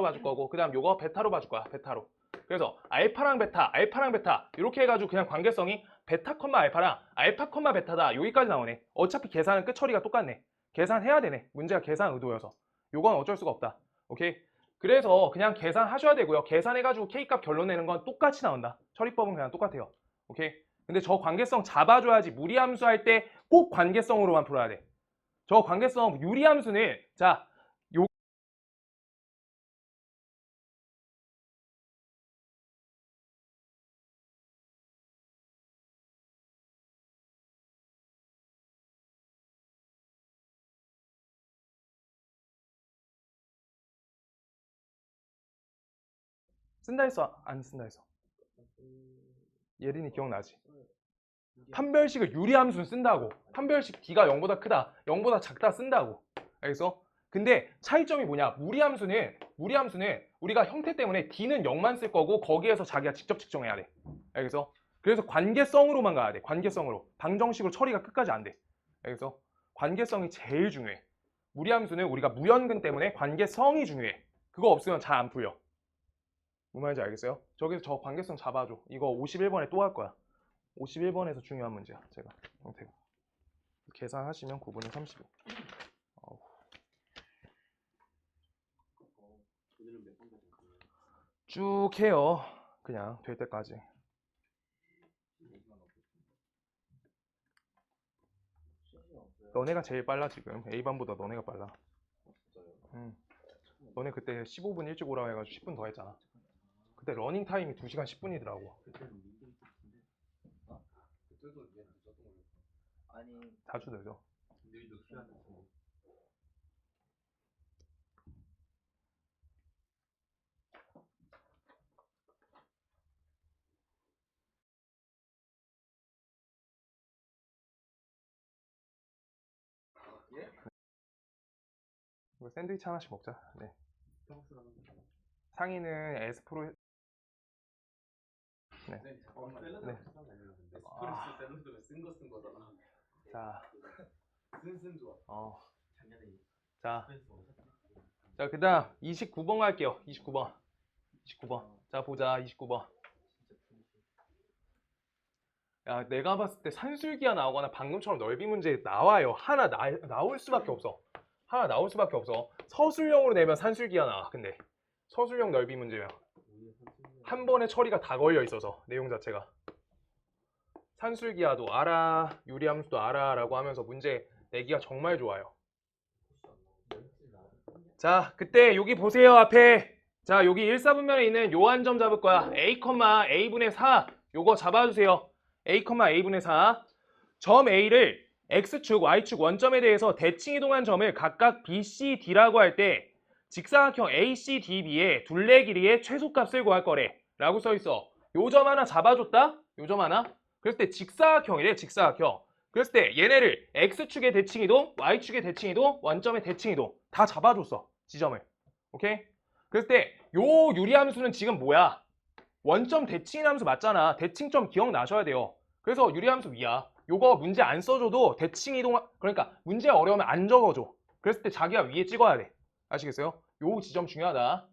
Speaker 1: 봐줄 거고, 그 다음 요거 베타로 봐줄 거야. 베타로. 그래서 알파랑 베타 이렇게 해가지고 그냥 관계성이 베타 컴마 알파랑 알파 컴마 베타다 여기까지 나오네. 어차피 계산은 끝 처리가 똑같네. 계산해야 되네. 문제가 계산 의도여서. 요건 어쩔 수가 없다. 오케이? 그래서 그냥 계산하셔야 되고요. 계산해가지고 K값 결론 내는 건 똑같이 나온다. 처리법은 그냥 똑같아요. 오케이? 근데 저 관계성 잡아줘야지. 무리함수 할 때 꼭 관계성으로만 풀어야 돼. 저 관계성 유리함수는 자 쓴다 했어? 안 쓴다 했어? 예린이 기억나지? 판별식을 유리함수는 쓴다고. 판별식 D가 0보다 크다, 0보다 작다 쓴다고. 알겠어? 근데 차이점이 뭐냐? 무리함수는 우리가 형태 때문에 D는 0만 쓸 거고 거기에서 자기가 직접 측정해야 돼. 알겠어? 그래서 관계성으로만 가야 돼. 관계성으로. 방정식으로 처리가 끝까지 안 돼. 알겠어? 관계성이 제일 중요해. 무리함수는 우리가 무연근 때문에 관계성이 중요해. 그거 없으면 잘 안 풀려. 무슨 말인지 알겠어요? 저기서 저 관계성 잡아줘. 이거 51번에 또 할 거야. 51번에서 중요한 문제야. 제가 형태가. 계산하시면 9분의 35.
Speaker 3: 오늘은 몇 번까지 가나요?
Speaker 1: 쭉 해요. 그냥 될 때까지. 너네가 제일 빨라 지금. A반보다 너네가 빨라. 너네 그때 15분 일찍 오라고 해가지고 10분 더 했잖아. 그때 러닝 타임이 2시간 10분이더라고.
Speaker 3: 그때는 민들이 같은데
Speaker 2: 그때도 얘 늦었던 걸로.
Speaker 3: 아니
Speaker 1: 자주 늦어.
Speaker 3: 민들이도 휴하는
Speaker 2: 예?
Speaker 1: 이거 샌드위치 하나씩 먹자. 네.
Speaker 3: 평소라는 거.
Speaker 1: 상의는 에스프로.
Speaker 2: 네, 잠깐만.
Speaker 3: 샐러드
Speaker 1: 네.
Speaker 3: 에스프레소 샐러드가 쓴 거잖아.
Speaker 1: 자,
Speaker 3: 쓴 좋아. 작년에
Speaker 1: 자,
Speaker 3: 에스프레소
Speaker 1: 자, 그다음 29번 갈게요. 29번. 자, 보자. 29번. 야, 내가 봤을 때 산술기가 나오거나 방금처럼 넓이 문제 나와요. 하나 나올 수밖에 없어. 서술형으로 내면 산술기가 나와. 근데 서술형 넓이 문제면 한 번에 처리가 다 걸려 있어서 내용 자체가. 산술기하도 알아, 유리함수도 알아라고 하면서 문제 내기가 정말 좋아요. 자, 그때 여기 보세요 앞에. 자, 여기 1사분면에 있는 요 한 점 잡을 거야. A, A분의 4 요거 잡아주세요. A, A분의 4 점 A를 X축, Y축 원점에 대해서 대칭 이동한 점을 각각 B, C, D라고 할 때 직사각형 A, C, D, B의 둘레 길이의 최소값을 구할 거래 라고 써있어. 요 점 하나 잡아줬다? 요 점 하나? 그랬을 때 직사각형이래. 직사각형. 그랬을 때 얘네를 X축의 대칭 이동, Y축의 대칭 이동, 원점의 대칭 이동 다 잡아줬어. 지점을. 오케이? 그랬을 때 요 유리함수는 지금 뭐야? 원점 대칭인 함수 맞잖아. 대칭점 기억나셔야 돼요. 그래서 유리함수 위야. 요거 문제 안 써줘도 대칭 이동, 그러니까 문제 어려우면 안 적어줘. 그랬을 때 자기가 위에 찍어야 돼. 아시겠어요? 요 지점 중요하다.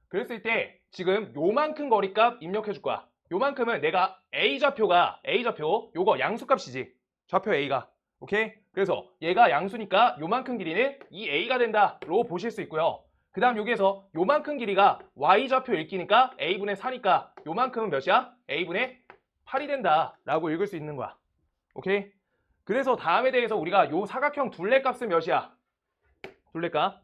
Speaker 1: 그랬을 때 지금 요만큼 거리값 입력해 줄 거야. 요만큼은 내가 A좌표 요거 양수값이지. 좌표 A가. 오케이? 그래서 얘가 양수니까 요만큼 길이는 이 A가 된다로 보실 수 있고요. 그 다음 여기에서 요만큼 길이가 Y좌표 읽기니까 A분의 4니까 요만큼은 몇이야? A분의 8이 된다 라고 읽을 수 있는 거야. 오케이? 그래서 다음에 대해서 우리가 요 사각형 둘레값은 몇이야? 둘레값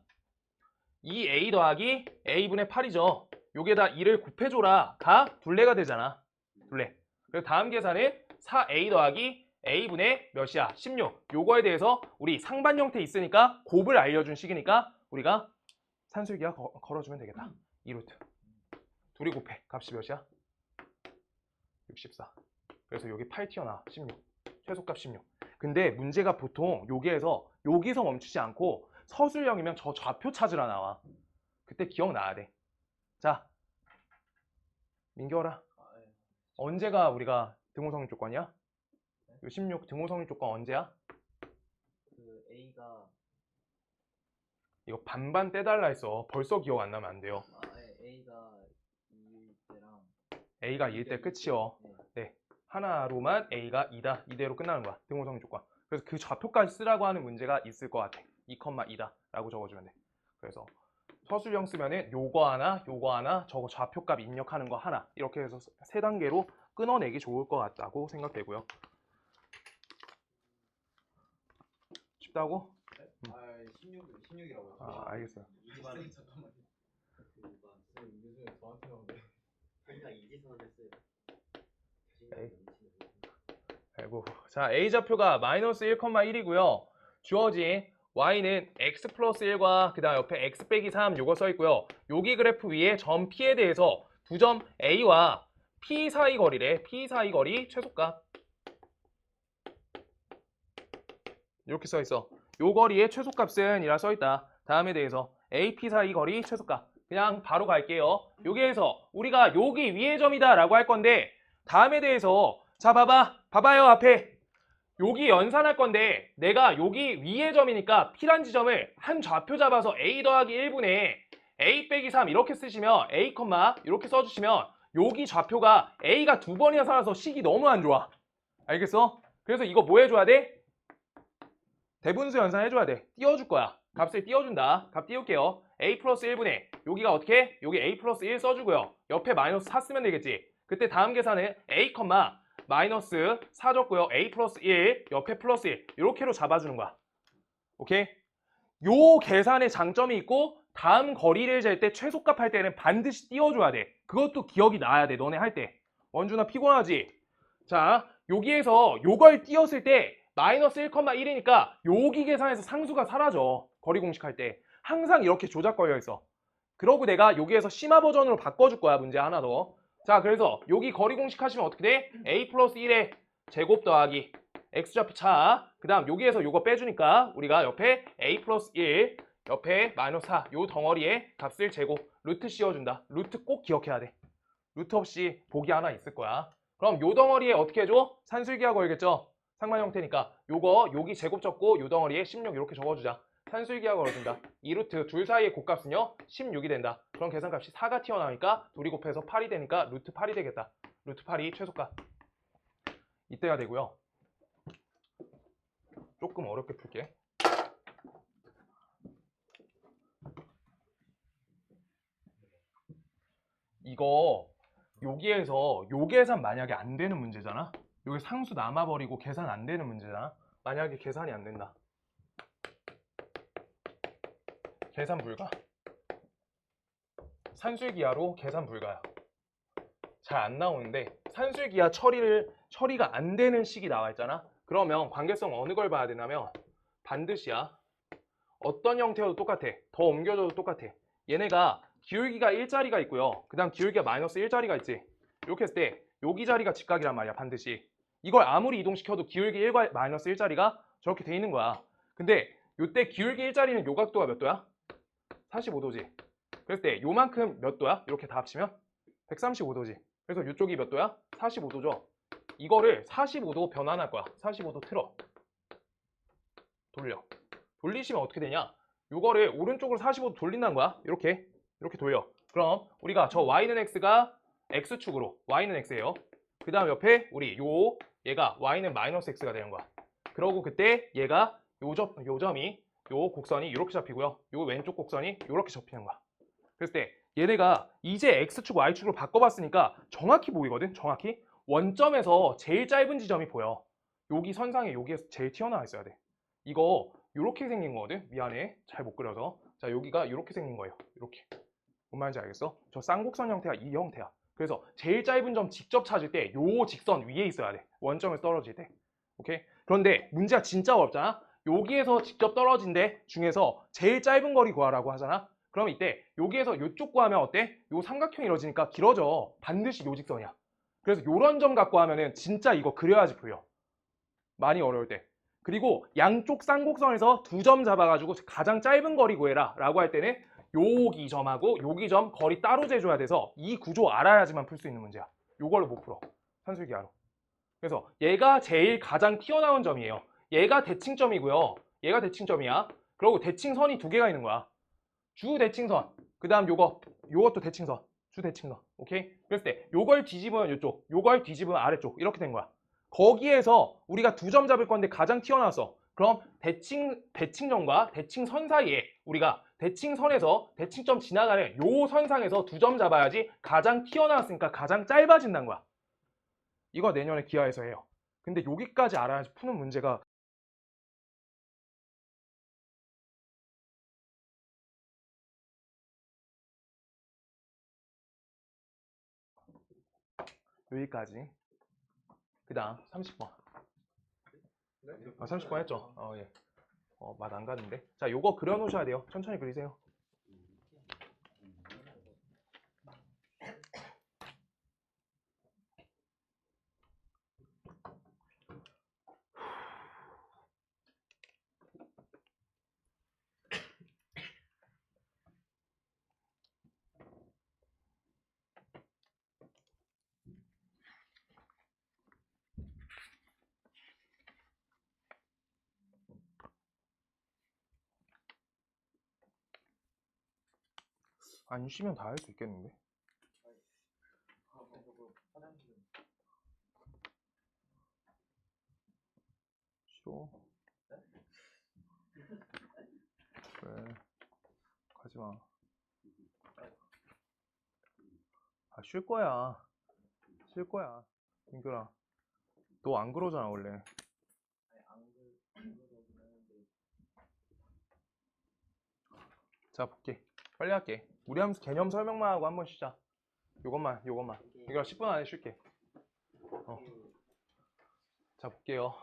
Speaker 1: 2A 더하기 A분의 8이죠. 여기에다 2를 곱해줘라. 다 둘레가 되잖아. 둘레. 그래서 다음 계산은 4A 더하기 A분의 몇이야? 16. 요거에 대해서 우리 상반 형태 있으니까 곱을 알려준 식이니까 우리가 산술기가 걸어주면 되겠다. 2루트. 둘이 곱해. 값이 몇이야? 64. 그래서 여기 8 튀어나와. 16. 최소값 16. 근데 문제가 보통 여기서 멈추지 않고 서술형이면 저 좌표 찾으라 나와. 그때 기억나야 돼. 자, 민규어라. 언제가 우리가 등호성립 조건이야? 요 16 등호성립 조건 언제야?
Speaker 3: 그 A가
Speaker 1: 이거 반반 떼달라 했어. 벌써 기억 안 나면 안 돼요.
Speaker 3: A가 2일 때랑
Speaker 1: A가 2일 때 끝이요. 네. 하나로만 A가 2다. 이대로 끝나는 거야. 등호성립 조건. 그래서 그 좌표까지 쓰라고 하는 문제가 있을 것 같아. 2,2다 라고 적어주면 돼. 그래서 서술형 쓰면은 요거 하나 저거 좌표값 입력하는 거 하나 이렇게 해서 세 단계로 끊어내기 좋을 것 같다고 생각되고요. 쉽다고?
Speaker 2: 16이라고.
Speaker 1: 알겠어요.
Speaker 2: 잠깐만요. 요즘에 저한테 나오는데.
Speaker 3: 그러니까 이지선을 했어요.
Speaker 1: 에이. 아이고. 자, A좌표가 마이너스 1,1이고요. 주어진 Y는 X 플러스 1과 그 다음 옆에 X 빼기 3 요거 써있고요. 여기 그래프 위에 점 P에 대해서 두 점 A와 P 사이 거리래. P 사이 거리 최소값. 이렇게 써 있어. 요 거리의 최소값은 이라 써 있다. 다음에 대해서 AP 사이 거리 최소값. 그냥 바로 갈게요. 여기에서 우리가 여기 위의 점이다 라고 할 건데 다음에 대해서 자 봐봐요 앞에 여기 연산할 건데 내가 여기 위의 점이니까 P란 지점을 한 좌표 잡아서 A 더하기 1분의 A 빼기 3 이렇게 쓰시면 A, 이렇게 써주시면 여기 좌표가 A가 두 번이나 살아서 식이 너무 안 좋아. 알겠어? 그래서 이거 뭐 해줘야 돼? 대분수 연산 해줘야 돼. 띄워줄 거야. 값을 띄워준다. 값 띄울게요. A 플러스 1분의 여기가 어떻게? 여기 A 플러스 1 써주고요. 옆에 마이너스 4 쓰면 되겠지. 그때 다음 계산은 A, 마이너스 4 줬고요. A 플러스 1 옆에 플러스 1 이렇게로 잡아주는 거야. 오케이? 요 계산의 장점이 있고 다음 거리를 잴 때 최소값 할 때는 반드시 띄워줘야 돼. 그것도 기억이 나야 돼. 너네 할 때. 원준아 피곤하지? 자 여기에서 요걸 띄웠을 때 마이너스 1,1이니까 여기 계산에서 상수가 사라져. 거리 공식할 때. 항상 이렇게 조작 걸려 있어. 그러고 내가 여기에서 심화 버전으로 바꿔줄 거야. 문제 하나 더. 자 그래서 여기 거리 공식 하시면 어떻게 돼? A 플러스 1의 제곱 더하기 X좌표 차. 그 다음 여기에서 요거 빼주니까 우리가 옆에 A 플러스 1 옆에 마이너스 4 요 덩어리에 값을 제곱 루트 씌워준다. 루트 꼭 기억해야 돼. 루트 없이 보기 하나 있을 거야. 그럼 요 덩어리에 어떻게 해줘? 산술기하 걸겠죠? 상만 형태니까 요거 여기 제곱 적고 요 덩어리에 16 이렇게 적어주자. 산술기하 걸어준다. 이 루트 둘 사이의 곱값은요 16이 된다. 그럼 계산값이 4가 튀어나오니까 둘이 곱해서 8이 되니까 루트 8이 되겠다. 루트 8이 최소값. 이때가 되고요. 조금 어렵게 풀게. 이거 여기에서 요 계산 만약에 안 되는 문제잖아. 여기 상수 남아버리고 계산 안 되는 문제잖아. 만약에 계산이 안 된다. 계산 불가. 산술기하로 계산 불가야. 잘 안 나오는데 산술기하 처리가 안 되는 식이 나와 있잖아. 그러면 관계성 어느 걸 봐야 되냐면 반드시야. 어떤 형태여도 똑같아. 더 옮겨줘도 똑같아. 얘네가 기울기가 1자리가 있고요. 그 다음 기울기가 마이너스 1자리가 있지. 이렇게 했을 때 여기 자리가 직각이란 말이야. 반드시. 이걸 아무리 이동시켜도 기울기 1과 마이너스 1자리가 저렇게 돼 있는 거야. 근데 요때 기울기 1자리는 요 각도가 몇 도야? 45도지. 그랬을 때 요만큼 몇 도야? 이렇게 다 합치면 135도지. 그래서 이쪽이 몇 도야? 45도죠. 이거를 45도 변환할 거야. 45도 틀어. 돌려. 돌리시면 어떻게 되냐? 요거를 오른쪽으로 45도 돌린다는 거야. 이렇게 돌려. 그럼 우리가 저 y는 x가 x축으로 y는 x예요. 그 다음 옆에 우리 얘가 y는 마이너스 x가 되는 거야. 그러고 그때 얘가 요 점이 요 곡선이 이렇게 잡히고요. 요 왼쪽 곡선이 이렇게 접히는 거야. 그랬을 때 얘네가 이제 x축 y축으로 바꿔봤으니까 정확히 보이거든. 정확히 원점에서 제일 짧은 지점이 보여. 여기 선상에 여기에서 제일 튀어나와 있어야 돼. 이거 이렇게 생긴 거거든. 미안해. 잘 못 그려서. 자 여기가 이렇게 생긴 거예요. 이렇게. 뭔 말인지 알겠어? 저 쌍곡선 형태가 이 형태야. 그래서 제일 짧은 점 직접 찾을 때 요 직선 위에 있어야 돼. 원점에서 떨어질 때. 오케이? 그런데 문제가 진짜 어렵잖아. 여기에서 직접 떨어진 데 중에서 제일 짧은 거리 구하라고 하잖아. 그럼 이때 여기에서 이쪽 구하면 어때? 요 삼각형이 이루어지니까 길어져. 반드시 요 직선이야. 그래서 요런 점 갖고 하면은 진짜 이거 그려야지 보여. 많이 어려울 때. 그리고 양쪽 쌍곡선에서 두 점 잡아가지고 가장 짧은 거리 구해라 라고 할 때는 여기 점하고 여기 점 거리 따로 재줘야 돼서 이 구조 알아야지만 풀 수 있는 문제야. 요걸로 못 풀어. 산술기하로. 그래서 얘가 제일 가장 튀어나온 점이에요. 얘가 대칭점이고요. 얘가 대칭점이야. 그리고 대칭선이 두 개가 있는 거야. 주 대칭선. 그 다음 요것도 대칭선. 주 대칭선. 오케이? 그랬을 때 요걸 뒤집으면 이쪽, 요걸 뒤집으면 아래쪽 이렇게 된 거야. 거기에서 우리가 두 점 잡을 건데 가장 튀어나왔어. 그럼 대칭점과 대칭선 사이에 우리가 대칭선에서 대칭점 지나가는 요 선상에서 두 점 잡아야지 가장 튀어나왔으니까 가장 짧아진다는 거야. 이거 내년에 기하에서 해요. 근데 여기까지 알아야지 푸는 문제가 여기까지. 그 다음 30번. 30번 했죠? 예. 맛 안 가는데. 자, 요거 그려놓으셔야 돼요. 천천히 그리세요. 안 쉬면 다 할 수 있겠는데?
Speaker 3: 화장실
Speaker 1: 쉬어. 그래. 가지마. 아, 쉴 거야. 쉴 거야. 민규라. 너 안 그러잖아, 원래.
Speaker 3: 아니 안 그러긴 하는데
Speaker 1: 자, 볼게. 빨리 할게. 우리 함수 개념 설명만 하고 한번 쉬자. 요것만. 민규라 10분 안에 쉴게. 자, 볼게요.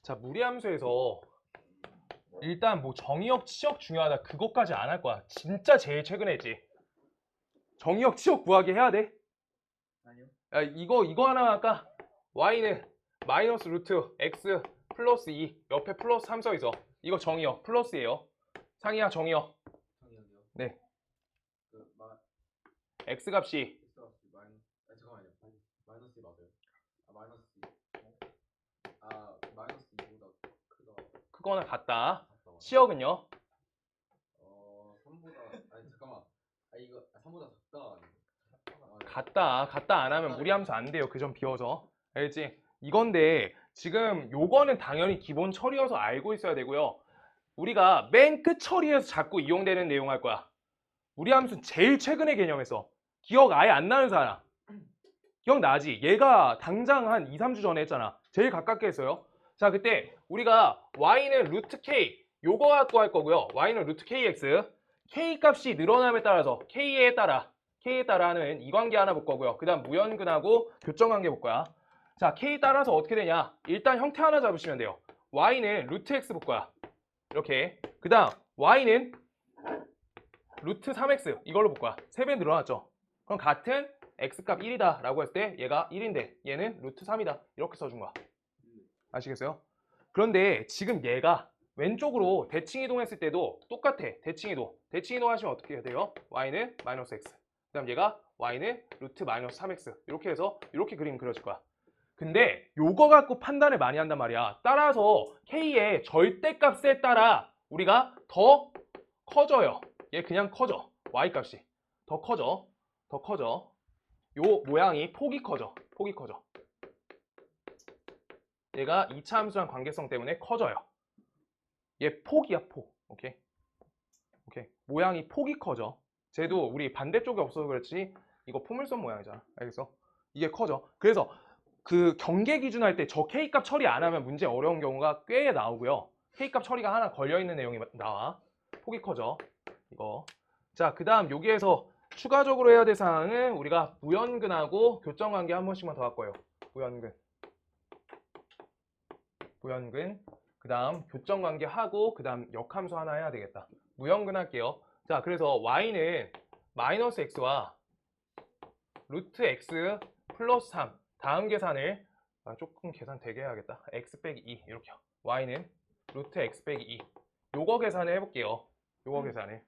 Speaker 1: 자, 무리함수에서 일단 뭐 정의역, 치역 중요하다. 그것까지 안 할 거야. 진짜 제일 최근에 했지. 정의역, 치역 구하기 해야 돼.
Speaker 3: 아니요.
Speaker 1: 야, 이거 하나 할까? y는 마이너스 루트 x 플러스 2 옆에 플러스 3 써있어. 이거 정의역 플러스예요. 상이야 정의역.
Speaker 2: 정의역이요?
Speaker 1: 네.
Speaker 2: x
Speaker 1: x 값이
Speaker 2: 값이 잠깐만요. 마이너스 2 맞아요? 마이너스 2. 마이너스 2보다
Speaker 1: 크거나 같다.
Speaker 2: 작다.
Speaker 1: 치역은요?
Speaker 2: 3보다 잠깐만. 이거 3보다 작다.
Speaker 1: 같다 안 하면 무리함수 안 돼요. 그 점 비워서. 알겠지? 이건데 지금 요거는 당연히 기본 처리여서 알고 있어야 되고요. 우리가 맨 끝 처리에서 자꾸 이용되는 내용 할 거야. 무리함수는 제일 최근의 개념에서 기억 아예 안 나는 사람. 기억나지? 얘가 당장 한 2, 3주 전에 했잖아. 제일 가깝게 했어요. 자, 그때 우리가 y는 루트 k 요거 갖고 할 거고요. y는 루트 kx k 값이 늘어남에 따라서 k에 따라 하는 이 관계 하나 볼 거고요. 그 다음 무연근하고 교점 관계 볼 거야. 자, k에 따라서 어떻게 되냐? 일단 형태 하나 잡으시면 돼요. y는 루트 x 볼 거야. 이렇게. 그 다음 y는 루트 3x 이걸로 볼 거야. 3배 늘어났죠? 그럼 같은 x값 1이다 라고 했을 때 얘가 1인데 얘는 루트 3이다 이렇게 써준 거야. 아시겠어요? 그런데 지금 얘가 왼쪽으로 대칭이동 했을 때도 똑같아. 대칭이동 하시면 어떻게 해야 돼요? y는 마이너스 x 그 다음 얘가 y는 루트 마이너스 3x 이렇게 해서 이렇게 그림 그려질 거야. 근데 요거 갖고 판단을 많이 한단 말이야. 따라서 k의 절대값에 따라 우리가 더 커져요. 얘 그냥 커져. y값이 더 커져. 요 모양이 폭이 커져. 얘가 2차 함수랑 관계성 때문에 커져요. 얘 폭이야, 폭. 오케이. 모양이 폭이 커져. 쟤도 우리 반대쪽에 없어서 그렇지 이거 포물선 모양이잖아. 알겠어? 이게 커져. 그래서 그 경계 기준 할 때 저 K값 처리 안 하면 문제 어려운 경우가 꽤 나오고요. K값 처리가 하나 걸려있는 내용이 나와. 폭이 커져. 이거. 자, 그 다음 여기에서 추가적으로 해야 될 사항은 우리가 무연근하고 교점 관계 한 번씩만 더 할 거예요. 무연근. 그 다음 교점 관계 하고 그 다음 역함수 하나 해야 되겠다. 무연근 할게요. 자, 그래서 y는 마이너스 x와 루트 x 플러스 3 다음 계산을 조금 계산 되게 해야겠다. x 빼기 2 이렇게 y는 루트 x 빼기 2 요거 계산을 해볼게요. 요거 계산을.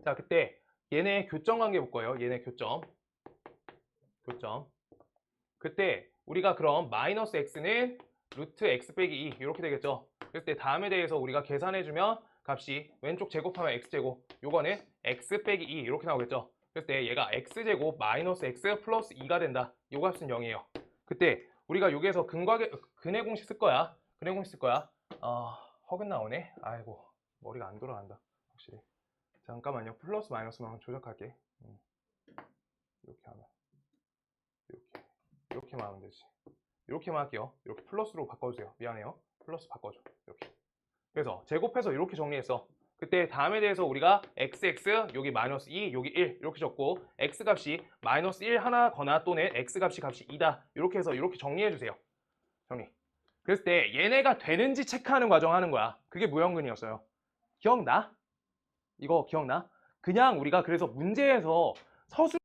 Speaker 1: 자, 그때 얘네 교점 관계 볼 거예요. 얘네 교점. 그때 우리가 그럼 마이너스 x는 루트 x 빼기 2 이렇게 되겠죠. 그랬을 때 다음에 대해서 우리가 계산해주면 값이 왼쪽 제곱하면 x제곱 요거는 x 빼기 2 이렇게 나오겠죠. 그랬을 때 얘가 x제곱 마이너스 x 플러스 2가 된다. 요 값은 0이에요. 그때 우리가 여기에서 근의 공식 쓸 거야. 허근 나오네. 아이고 머리가 안 돌아간다. 확실히. 잠깐만요. 플러스 마이너스만 조작할게. 이렇게 하면 이렇게만 하면 되지. 이렇게만 할게요. 이렇게 플러스로 바꿔주세요. 미안해요. 플러스 바꿔줘. 이렇게. 그래서 제곱해서 이렇게 정리했어. 그때 다음에 대해서 우리가 xx 여기 마이너스 2 여기 1 이렇게 적고 x값이 마이너스 1 하나거나 또는 x값이 2다 이렇게 해서 이렇게 정리해주세요. 정리. 그랬을 때 얘네가 되는지 체크하는 과정 하는 거야. 그게 무연근이었어요. 기억나? 이거 기억나? 그냥 우리가 그래서 문제에서 서술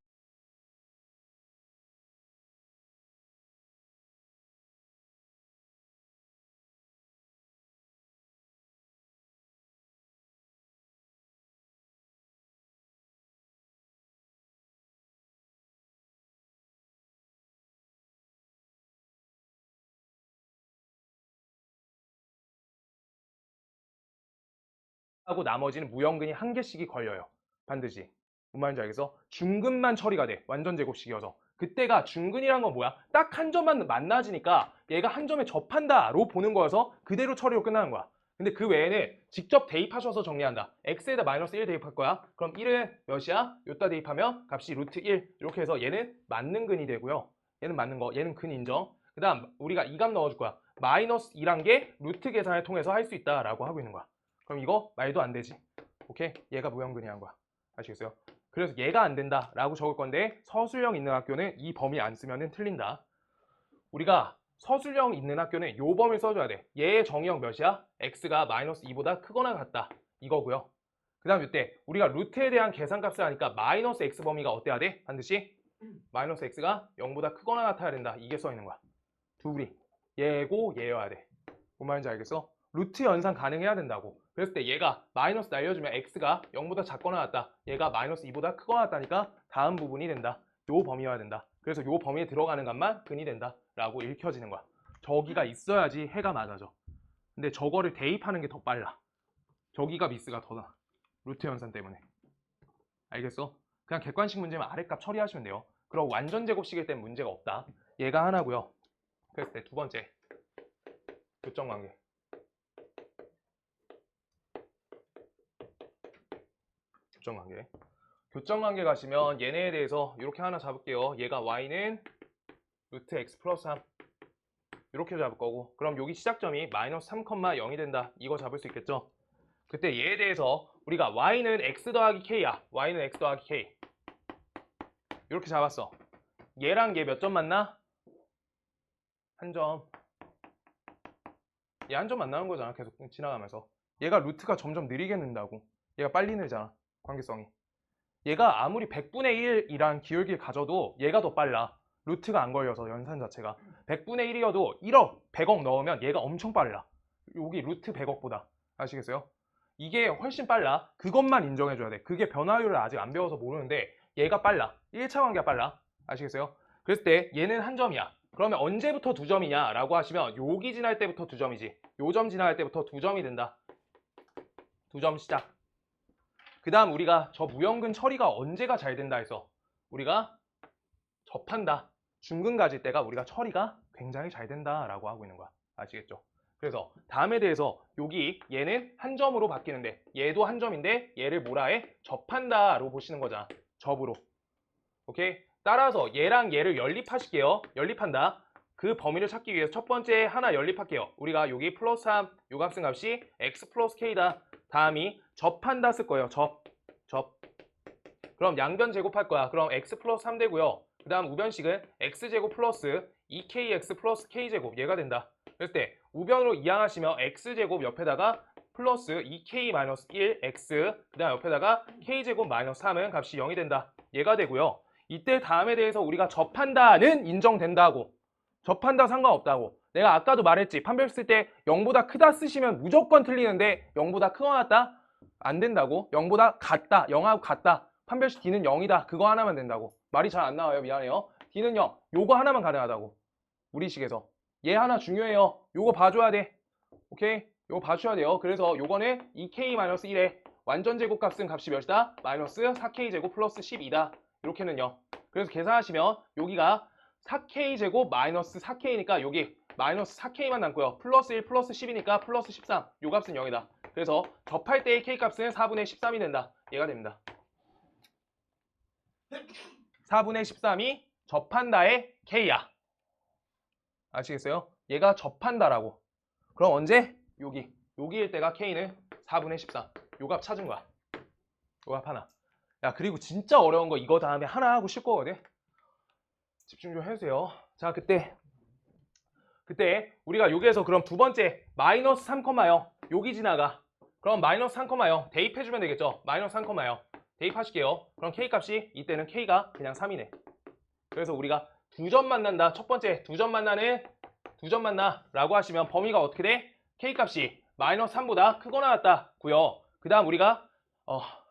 Speaker 1: 하고 나머지는 무형근이 한 개씩이 걸려요. 반드시. 뭔 말인지 알겠어? 중근만 처리가 돼. 완전 제곱식이어서. 그때가 중근이란 건 뭐야? 딱 한 점만 만나지니까 얘가 한 점에 접한다로 보는 거여서 그대로 처리로 끝나는 거야. 근데 그 외에는 직접 대입하셔서 정리한다. x에다 마이너스 1 대입할 거야. 그럼 1은 몇이야? 요따 대입하면 값이 루트 1. 이렇게 해서 얘는 맞는 근이 되고요. 얘는 맞는 거. 얘는 근 인정. 그 다음 우리가 이 값 넣어줄 거야. 마이너스 2란 게 루트 계산을 통해서 할 수 있다라고 하고 있는 거야. 그럼 이거 말도 안 되지. 오케이? 얘가 무형근이란 거야. 아시겠어요? 그래서 얘가 안 된다라고 적을 건데 서술형 있는 학교는 이 범위 안 쓰면 틀린다. 우리가 서술형 있는 학교는 요 범위를 써줘야 돼. 얘의 정의형 몇이야? x가 마이너스 2보다 크거나 같다. 이거고요. 그 다음 이때 우리가 루트에 대한 계산값을 하니까 마이너스 x 범위가 어때야 돼? 반드시 마이너스 x가 0보다 크거나 같아야 된다. 이게 써있는 거야. 둘이 얘고 얘여야 돼. 뭔 말인지 알겠어? 루트 연산 가능해야 된다고. 그랬을 때 얘가 마이너스 날려주면 x가 0보다 작거나 같다. 얘가 마이너스 2보다 크거나 같다니까 다음 부분이 된다. 요 범위여야 된다. 그래서 요 범위에 들어가는 값만 근이 된다 라고 읽혀지는 거야. 저기가 있어야지 해가 맞아져. 근데 저거를 대입하는 게 더 빨라. 저기가 미스가 더 나. 루트 연산 때문에. 알겠어? 그냥 객관식 문제면 아랫값 처리하시면 돼요. 그럼 완전 제곱식일 땐 문제가 없다. 얘가 하나고요. 그랬을 때 두 번째 교점관계. 교점관계. 교점관계 가시면 얘네에 대해서 이렇게 하나 잡을게요. 얘가 y는 루트 x 플러스 3 이렇게 잡을 거고, 그럼 여기 시작점이 마이너스 3,0이 된다. 이거 잡을 수 있겠죠? 그때 얘에 대해서 우리가 y는 x 더하기 k야. y는 x 더하기 k 이렇게 잡았어. 얘랑 얘 몇 점 만나? 한 점. 얘 한 점 만나는 거잖아. 계속 지나가면서. 얘가 루트가 점점 느리게 는다고. 얘가 빨리 늘잖아. 관계성이. 얘가 아무리 100분의 1이란 기울기를 가져도 얘가 더 빨라. 루트가 안 걸려서 연산 자체가. 100분의 1이어도 1억, 100억 넣으면 얘가 엄청 빨라. 여기 루트 100억보다. 아시겠어요? 이게 훨씬 빨라. 그것만 인정해줘야 돼. 그게 변화율을 아직 안 배워서 모르는데 얘가 빨라. 1차 관계가 빨라. 아시겠어요? 그랬을 때 얘는 한 점이야. 그러면 언제부터 두 점이냐 라고 하시면 여기 지날 때부터 두 점이지. 요 점 지날 때부터 두 점이 된다. 두 점 시작. 그 다음 우리가 저 무형근 처리가 언제가 잘 된다 해서 우리가 접한다. 중근 가질 때가 우리가 처리가 굉장히 잘 된다라고 하고 있는 거야. 아시겠죠? 그래서 다음에 대해서 여기 얘는 한 점으로 바뀌는데 얘도 한 점인데 얘를 뭐라 해? 접한다로 보시는 거잖아. 접으로. 오케이? 따라서 얘랑 얘를 연립하실게요. 연립한다. 그 범위를 찾기 위해서 첫 번째 하나 연립할게요. 우리가 여기 플러스 3, 요 값 쓴 값이 x 플러스 k다. 다음이 접한다 쓸 거예요. 접. 그럼 양변 제곱할 거야. 그럼 x 플러스 3 되고요. 그 다음 우변식은 x제곱 플러스 2kx 플러스 k제곱 얘가 된다. 그럴 때 우변으로 이항하시면 x제곱 옆에다가 플러스 2k 마이너스 1x 그 다음 옆에다가 k제곱 마이너스 3은 값이 0이 된다. 얘가 되고요. 이때 다음에 대해서 우리가 접한다는 인정된다고. 접한다 상관없다고. 내가 아까도 말했지. 판별 쓸 때 0보다 크다 쓰시면 무조건 틀리는데 0보다 크거나 같다? 안 된다고. 0보다 같다. 0하고 같다. 판별식 D는 0이다. 그거 하나만 된다고. 말이 잘 안 나와요. 미안해요. D는 0. 요거 하나만 가능하다고. 우리 식에서. 얘 하나 중요해요. 요거 봐줘야 돼. 오케이? 요거 봐줘야 돼요. 그래서 요거는 2k-1의 완전 제곱값은 값이 몇이다? 마이너스 4k제곱 플러스 12다. 이렇게는요. 그래서 계산하시면 여기가 4k제곱 마이너스 4k니까 여기 마이너스 4k만 남고요. 플러스 1 플러스 10이니까 플러스 13. 요 값은 0이다. 그래서 접할 때의 k값은 4분의 13이 된다. 얘가 됩니다. 4분의 13이 접한다의 k야. 아시겠어요? 얘가 접한다라고. 그럼 언제? 여기일 때가 k는 4분의 13. 요 값 찾은 거야. 요 값 하나. 야, 그리고 진짜 어려운 거 이거 다음에 하나 하고 쉴 거거든. 집중 좀 해주세요. 자, 그때 우리가 여기에서 그럼 두 번째 마이너스 3,0 여기 지나가. 그럼 마이너스 3,0 대입해주면 되겠죠. 마이너스 3,0 대입하실게요. 그럼 k 값이 이때는 k가 그냥 3이네. 그래서 우리가 두 점 만난다. 첫 번째 두 점 만나 라고 하시면 범위가 어떻게 돼? k 값이 마이너스 3보다 크거나 같다고요. 그 다음 우리가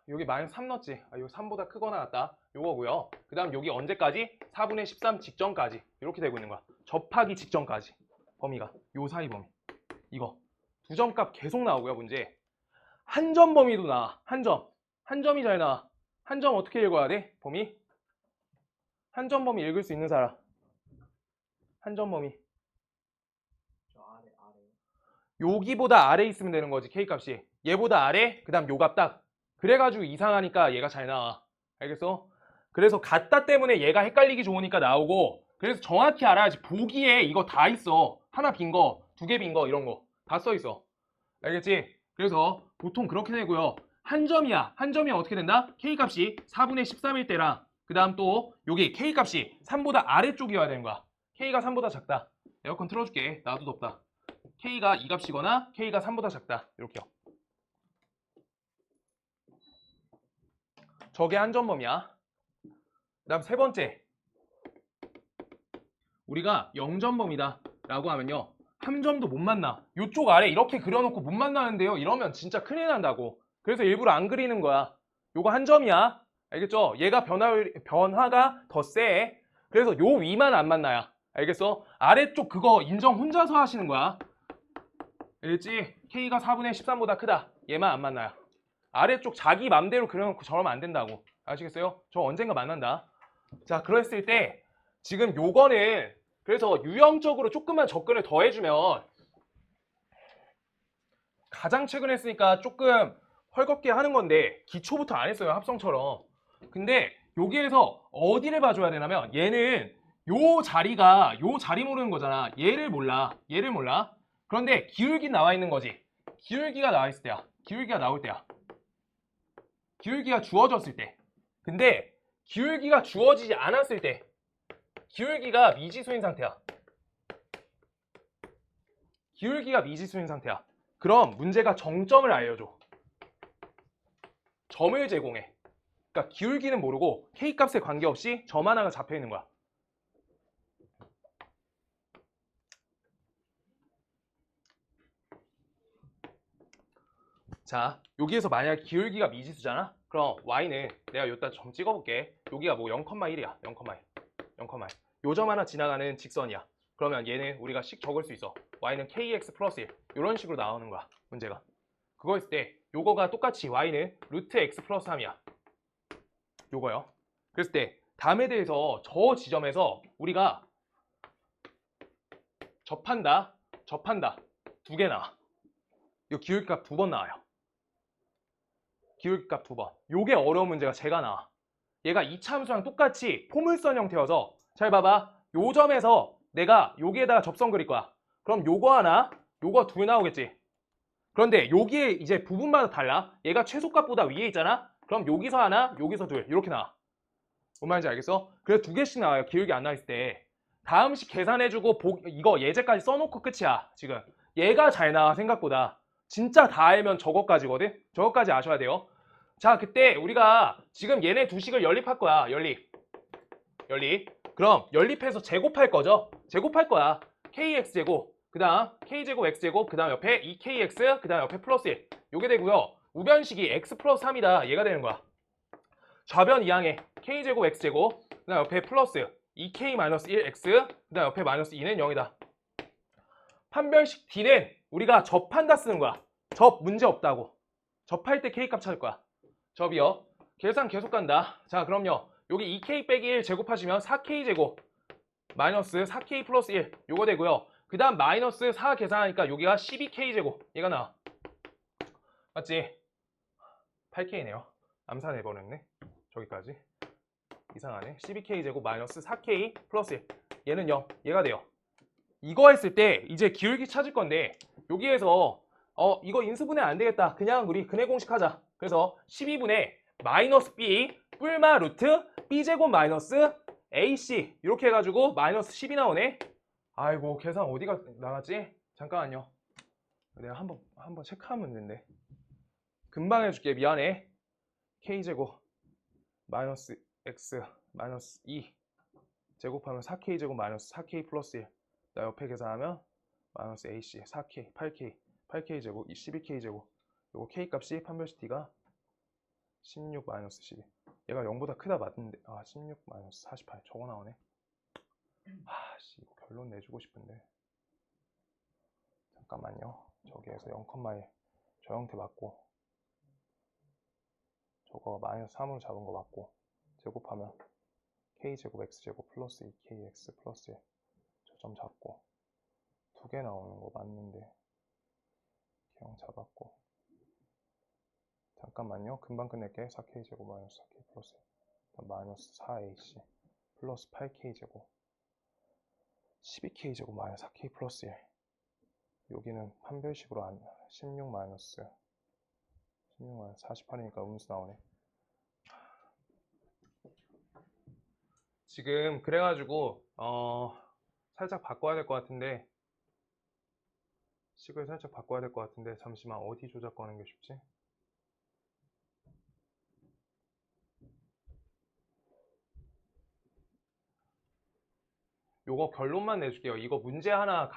Speaker 1: 여기 마이너스 3 넣었지. 이거 3보다 크거나 같다. 요거고요. 그 다음 여기 언제까지? 4분의 13 직전까지. 이렇게 되고 있는 거야. 접하기 직전까지. 범위가. 요 사이 범위. 이거. 두 점 값 계속 나오고요. 문제. 한 점 범위도 나와. 한 점이 잘 나와. 한 점 어떻게 읽어야 돼? 범위? 한 점 범위 읽을 수 있는 사람. 한 점 범위.
Speaker 3: 저 아래.
Speaker 1: 여기보다 아래 있으면 되는 거지, K값이. 얘보다 아래, 그 다음 요 값 딱. 그래가지고 이상하니까 얘가 잘 나와. 알겠어? 그래서 같다 때문에 얘가 헷갈리기 좋으니까 나오고, 그래서 정확히 알아야지. 보기에 이거 다 있어. 하나 빈 거, 두 개 빈 거, 이런 거. 다 써 있어. 알겠지? 그래서 보통 그렇게 되고요. 한 점이야. 한 점이 어떻게 된다? K값이 4분의 13일 때랑, 그 다음 또 여기 K값이 3보다 아래쪽이어야 되는 거야. K가 3보다 작다. 에어컨 틀어줄게. 나도 덥다. K가 2값이거나 K가 3보다 작다. 이렇게요. 저게 한 점 범위야. 그 다음 세 번째. 우리가 0점 범위다 라고 하면요. 한 점도 못 만나. 이쪽 아래 이렇게 그려놓고 못 만나는데요. 이러면 진짜 큰일 난다고. 그래서 일부러 안 그리는 거야. 요거 한 점이야. 알겠죠? 얘가 변화가 더 세. 그래서 요 위만 안 만나야. 알겠어? 아래쪽 그거 인정 혼자서 하시는 거야. 알겠지? K가 4분의 13보다 크다. 얘만 안 만나요. 아래쪽 자기 맘대로 그려놓고 저러면 안 된다고. 아시겠어요? 저 언젠가 만난다. 자, 그랬을 때 지금 요거는 그래서 유형적으로 조금만 접근을 더 해주면 가장 최근에 했으니까 조금 헐겁게 하는 건데 기초부터 안 했어요. 합성처럼. 근데 여기에서 어디를 봐줘야 되냐면 얘는 요 자리 모르는 거잖아. 얘를 몰라. 그런데 기울기 나와 있는 거지. 기울기가 나와 있을 때야. 기울기가 나올 때야. 기울기가 주어졌을 때. 근데 기울기가 주어지지 않았을 때 기울기가 미지수인 상태야. 그럼 문제가 정점을 알려줘. 점을 제공해. 그러니까 기울기는 모르고 K값에 관계없이 점 하나가 잡혀 있는 거야. 자, 여기에서 만약 기울기가 미지수잖아? 그럼 Y는 내가 여기다 점 찍어볼게. 여기가 뭐 0,1이야. 0,1. 요 점 하나 지나가는 직선이야. 그러면 얘는 우리가 식 적을 수 있어. Y는 KX 플러스 1. 이런 식으로 나오는 거야. 문제가. 그거 있을 때 요거가 똑같이 Y는 루트 X 플러스 3이야. 요거요. 그랬을 때 다음에 대해서 저 지점에서 우리가 접한다. 두 개 나와. 이 기울기값 2번 나와요. 기울기값 2번. 요게 어려운 문제가 제가 나와. 얘가 이차 함수랑 똑같이 포물선 형태여서 잘 봐봐. 요 점에서 내가 여기에다가 접선 그릴 거야. 그럼 요거 하나, 요거 둘 나오겠지. 그런데 여기에 이제 부분마다 달라. 얘가 최소값보다 위에 있잖아. 그럼 여기서 하나, 여기서 둘 이렇게 나와. 뭔 말인지 알겠어? 그래서 두 개씩 나와요. 기울기 안 나와 있을 때. 다음식 계산해주고 이거 예제까지 써놓고 끝이야. 지금 얘가 잘 나와 생각보다. 진짜 다 알면 저거까지거든. 저거까지 아셔야 돼요. 자, 그때 우리가 지금 얘네 두 식을 연립할 거야. 연립. 그럼 연립해서 제곱할 거죠. 제곱할 거야. kx제곱, 그 다음 k제곱 x제곱, 그 다음 옆에 2kx, 그 다음 옆에 플러스 1. 요게 되고요. 우변식이 x 플러스 3이다. 얘가 되는 거야. 좌변 이항에 k제곱 x제곱, 그 다음 옆에 플러스 2k-1x, 그 다음 옆에 마이너스 2는 0이다. 판별식 d는 우리가 접한다 쓰는 거야. 접 문제 없다고. 접할 때 k값 찾을 거야. 접이요. 계산 계속 간다. 자, 그럼요. 여기 2k 빼기 1 제곱하시면 4k 제곱 마이너스 4k 플러스 1 요거 되고요. 그 다음 마이너스 4 계산하니까 여기가 12k 제곱 얘가 나와. 맞지? 8k네요. 암산해버렸네. 저기까지. 이상하네. 12k 제곱 마이너스 4k 플러스 1 얘는 0. 얘가 돼요. 이거 했을 때 이제 기울기 찾을 건데 여기에서 이거 인수분해 안 되겠다. 그냥 우리 근해 공식 하자. 그래서 12분의 마이너스 b 뿔마 루트 b제곱 마이너스 ac 이렇게 해가지고 마이너스 10이 나오네. 아이고 계산 어디가 나갔지? 잠깐만요. 내가 한번 체크하면 된대. 금방 해줄게. 미안해. k제곱 마이너스 x 마이너스 2 제곱하면 4k 제곱 마이너스 4k 플러스 1. 나 옆에 계산하면 마이너스 ac 4k 8k 제곱 12k 제곱. 요거 k 값이 판별식 d가 16 마이너스 12. 얘가 0보다 크다 맞는데 16 마이너스 48 저거 나오네. 씨 이거 결론 내주고 싶은데 잠깐만요. 저기에서 0,1 저 형태 맞고 저거 마이너스 3으로 잡은 거 맞고 제곱하면 k제곱 x제곱 플러스 2kx 플러스 1 저 점 잡고 두 개 나오는 거 맞는데 그냥 잡았고 잠깐만요. 금방 끝낼게. 4k제곱 마이너스 4k 플러스 1 마이너스 4ac 플러스 8k제곱 12k제곱 마이너스 4k 플러스 1 여기는 판별식으로 16 마이너스 48이니까 음수 나오네. 지금 그래가지고 살짝 바꿔야 될 것 같은데 식을 살짝 바꿔야 될 것 같은데 잠시만 어디 조작 거는 게 쉽지? 요거 결론만 내줄게요. 이거 문제 하나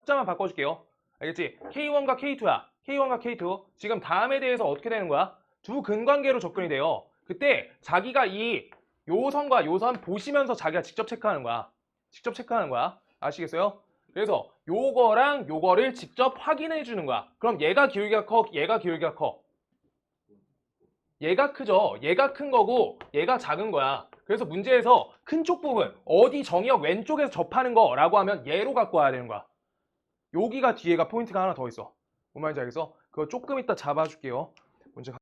Speaker 1: 숫자만 바꿔줄게요. 알겠지? K1과 K2야. K1과 K2. 지금 다음에 대해서 어떻게 되는 거야? 두 근관계로 접근이 돼요. 그때 자기가 이 요선과 요선 보시면서 자기가 직접 체크하는 거야. 직접 체크하는 거야. 아시겠어요? 그래서 요거랑 요거를 직접 확인해 주는 거야. 그럼 얘가 기울기가 커, 얘가 기울기가 커. 얘가 크죠. 얘가 큰 거고 얘가 작은 거야. 그래서 문제에서 큰 쪽 부분 어디 정의역 왼쪽에서 접하는 거라고 하면 얘로 갖고 와야 되는 거야. 여기가 뒤에가 포인트가 하나 더 있어. 뭔 말인지 알겠어? 그거 조금 이따 잡아줄게요. 문제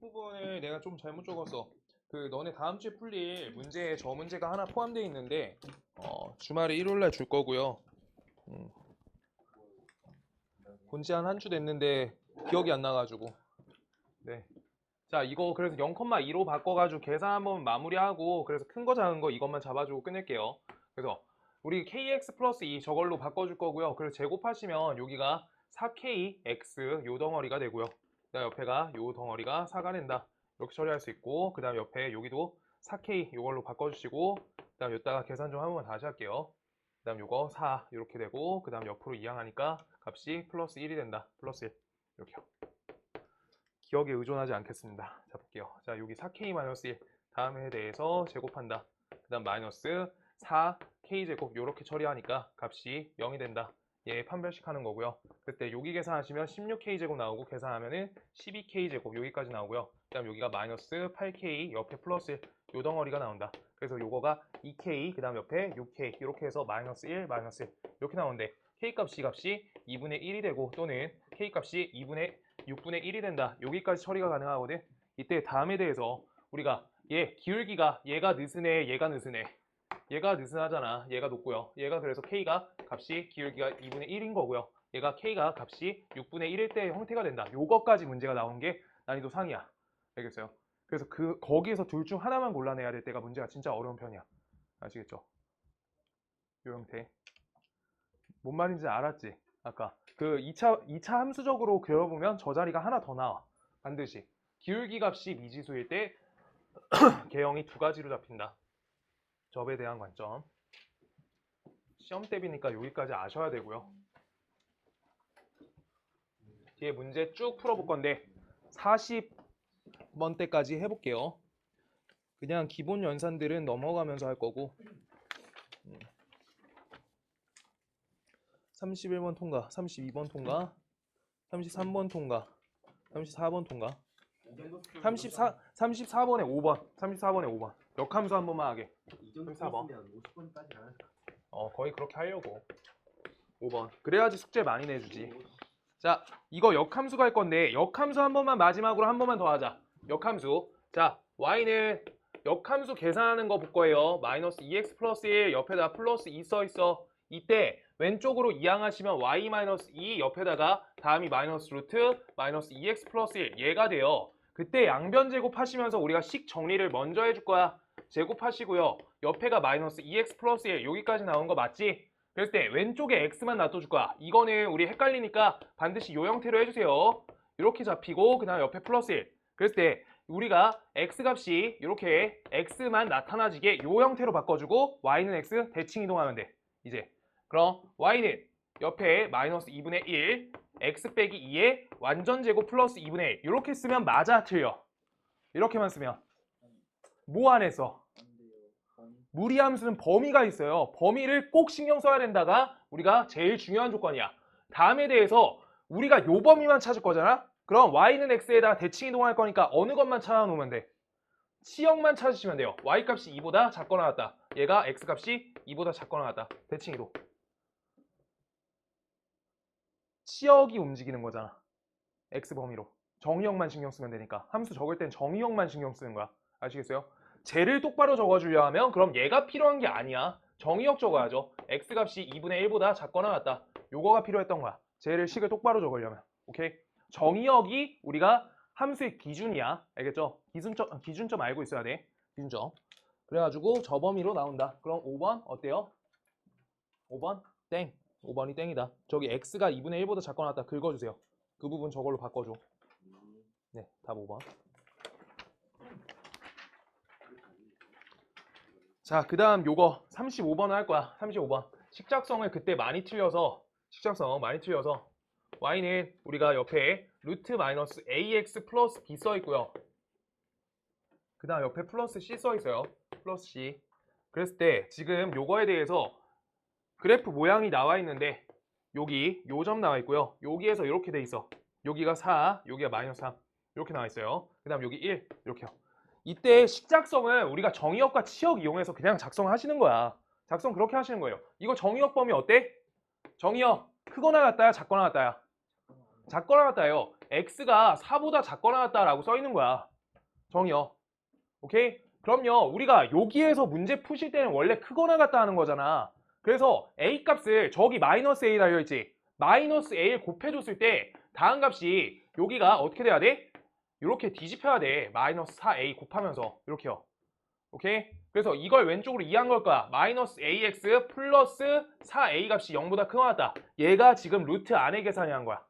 Speaker 1: 부분을 내가 좀 잘못 적었어. 그 너네 다음 주에 풀릴 문제에 저 문제가 하나 포함되어 있는데 주말에 일요일날 줄 거고요. 본지 한 주 됐는데 기억이 안 나가지고. 네. 자, 이거 그래서 0,2로 바꿔가지고 계산 한번 마무리하고 그래서 큰 거 작은 거 이것만 잡아주고 끝낼게요. 그래서 우리 kx 플러스 2 저걸로 바꿔줄 거고요. 그래서 제곱하시면 여기가 4kx 요 덩어리가 되고요. 그다음 옆에가 요 덩어리가 4가 된다. 이렇게 처리할 수 있고 그 다음 옆에 여기도 4k 요걸로 바꿔주시고 그 다음 여기다가 계산 좀 한 번만 다시 할게요. 그 다음 요거 4 이렇게 되고 그 다음 옆으로 이항하니까 값이 플러스 1이 된다. 플러스 1 이렇게요. 기억에 의존하지 않겠습니다. 자 볼게요. 자 여기 4k-1 다음에 대해서 제곱한다. 그 다음 마이너스 4k제곱 이렇게 처리하니까 값이 0이 된다. 얘 판별식 하는 거고요. 그때 여기 계산하시면 16k제곱 나오고 계산하면은 12k제곱 여기까지 나오고요. 그 다음 여기가 마이너스 8k 옆에 플러스 1 요 덩어리가 나온다. 그래서 요거가 2k 그 다음 옆에 6k 이렇게 해서 마이너스 1 마이너스 1 이렇게 나오는데 k값이 2분의 1이 되고 또는 k값이 6분의 1이 된다. 여기까지 처리가 가능하거든. 이때 다음에 대해서 우리가 얘 기울기가 얘가 느슨해 얘가 느슨해 얘가 느슨하잖아. 얘가 높고요. 얘가 그래서 k가 값이 기울기가 2분의 1인 거고요. 얘가 k가 값이 6분의 1일 때 형태가 된다. 요거까지 문제가 나온 게 난이도 상이야. 알겠어요? 그래서 거기에서 둘 중 하나만 골라내야 될 때가 문제가 진짜 어려운 편이야. 아시겠죠? 요 형태. 뭔 말인지 알았지? 아까 그 2차 함수적으로 그려보면 저 자리가 하나 더 나와. 반드시. 기울기 값이 미지수일 때 개형이 두 가지로 잡힌다. 접에 대한 관점. 시험 대비니까 여기까지 아셔야 되고요. 뒤에 문제 쭉 풀어볼 건데 40번 때까지 해볼게요. 그냥 기본 연산들은 넘어가면서 할 거고 31번 통과, 32번 통과, 33번 통과, 34번 통과, 34번에 5번, 34번에 5번. 역함수 한 번만 하게.
Speaker 2: 이 정도
Speaker 1: 34번.
Speaker 2: 쓰면 50번까지 안 할까?
Speaker 1: 거의 그렇게 하려고. 5번. 그래야지 숙제 많이 내주지. 자, 이거 역함수 갈 건데 역함수 한 번만 마지막으로 한 번만 더 하자. 역함수. 자, y는 역함수 계산하는 거 볼 거예요. 마이너스 2x 플러스 1 옆에다 플러스 2 써 있어. 이때 왼쪽으로 이항하시면 y 마이너스 2 옆에다가 다음이 마이너스 루트 마이너스 2x 플러스 1 얘가 돼요. 그때 양변 제곱하시면서 우리가 식 정리를 먼저 해줄 거야. 제곱하시고요. 옆에가 마이너스 2x 플러스 1 여기까지 나온 거 맞지? 그랬을 때 왼쪽에 x만 놔둬줄 거야. 이거는 우리 헷갈리니까 반드시 요 형태로 해주세요. 이렇게 잡히고 그 다음 옆에 플러스 1. 그랬을 때 우리가 x값이 이렇게 x만 나타나지게 요 형태로 바꿔주고 y는 x 대칭 이동하면 돼. 이제 그럼 y는 옆에 마이너스 2분의 1 x 빼기 2에 완전 제곱 플러스 2분의 1 이렇게 쓰면 맞아 틀려? 이렇게만 쓰면 뭐 안에서? 무리함수는 범위가 있어요. 범위를 꼭 신경 써야 된다가 우리가 제일 중요한 조건이야. 다음에 대해서 우리가 요 범위만 찾을 거잖아? 그럼 y는 x에다가 대칭 이동할 거니까 어느 것만 찾아놓으면 돼? 치역만 찾으시면 돼요. y값이 2보다 작거나 같다. 얘가 x값이 2보다 작거나 같다. 대칭 이동. 치역이 움직이는 거잖아. x 범위로. 정의역만 신경 쓰면 되니까. 함수 적을 땐 정의역만 신경 쓰는 거야. 아시겠어요? 쟤를 똑바로 적어주려 하면 그럼 얘가 필요한 게 아니야. 정의역 적어야죠. x값이 2분의 1보다 작거나 같다. 요거가 필요했던 거야. 쟤를 식을 똑바로 적으려면. 오케이? 정의역이 우리가 함수의 기준이야. 알겠죠? 기준점 알고 있어야 돼. 기준점. 그래가지고 저 범위로 나온다. 그럼 5번 어때요? 5번? 땡. 5번이 땡이다. 저기 x가 2분의 1보다 작거나 같다. 긁어주세요. 그 부분 저걸로 바꿔줘. 네, 답 5번. 자, 그 다음 요거 35번 할 거야. 35번. 식작성을 그때 많이 틀려서 y는 우리가 옆에 루트 마이너스 ax 플러스 b 써 있고요. 그 다음 옆에 플러스 c 써 있어요. 플러스 c. 그랬을 때 지금 요거에 대해서 그래프 모양이 나와 있는데 여기 요 점 나와 있고요. 여기에서 이렇게 돼 있어. 여기가 4, 여기가 마이너스 3 이렇게 나와 있어요. 그 다음 여기 1 이렇게요. 이때 식작성은 우리가 정의역과 치역 이용해서 그냥 작성하시는 거야. 작성 그렇게 하시는 거예요. 이거 정의역 범위 어때? 정의역 크거나 같다야 작거나 같다야? 작거나 같다요. x가 4보다 작거나 같다라고 써 있는 거야. 정의요. 오케이? 그럼요. 우리가 여기에서 문제 푸실 때는 원래 크거나 같다 하는 거잖아. 그래서 A 값을 저기 마이너스 A 달려있지. 마이너스 A를 곱해줬을 때 다음 값이 여기가 어떻게 돼야 돼? 이렇게 뒤집혀야 돼. 마이너스 4A 곱하면서 이렇게요. 오케이? 그래서 이걸 왼쪽으로 이해한 걸 거야. 마이너스 AX 플러스 4A 값이 0보다 크거나 같다. 얘가 지금 루트 안에 계산이한 거야.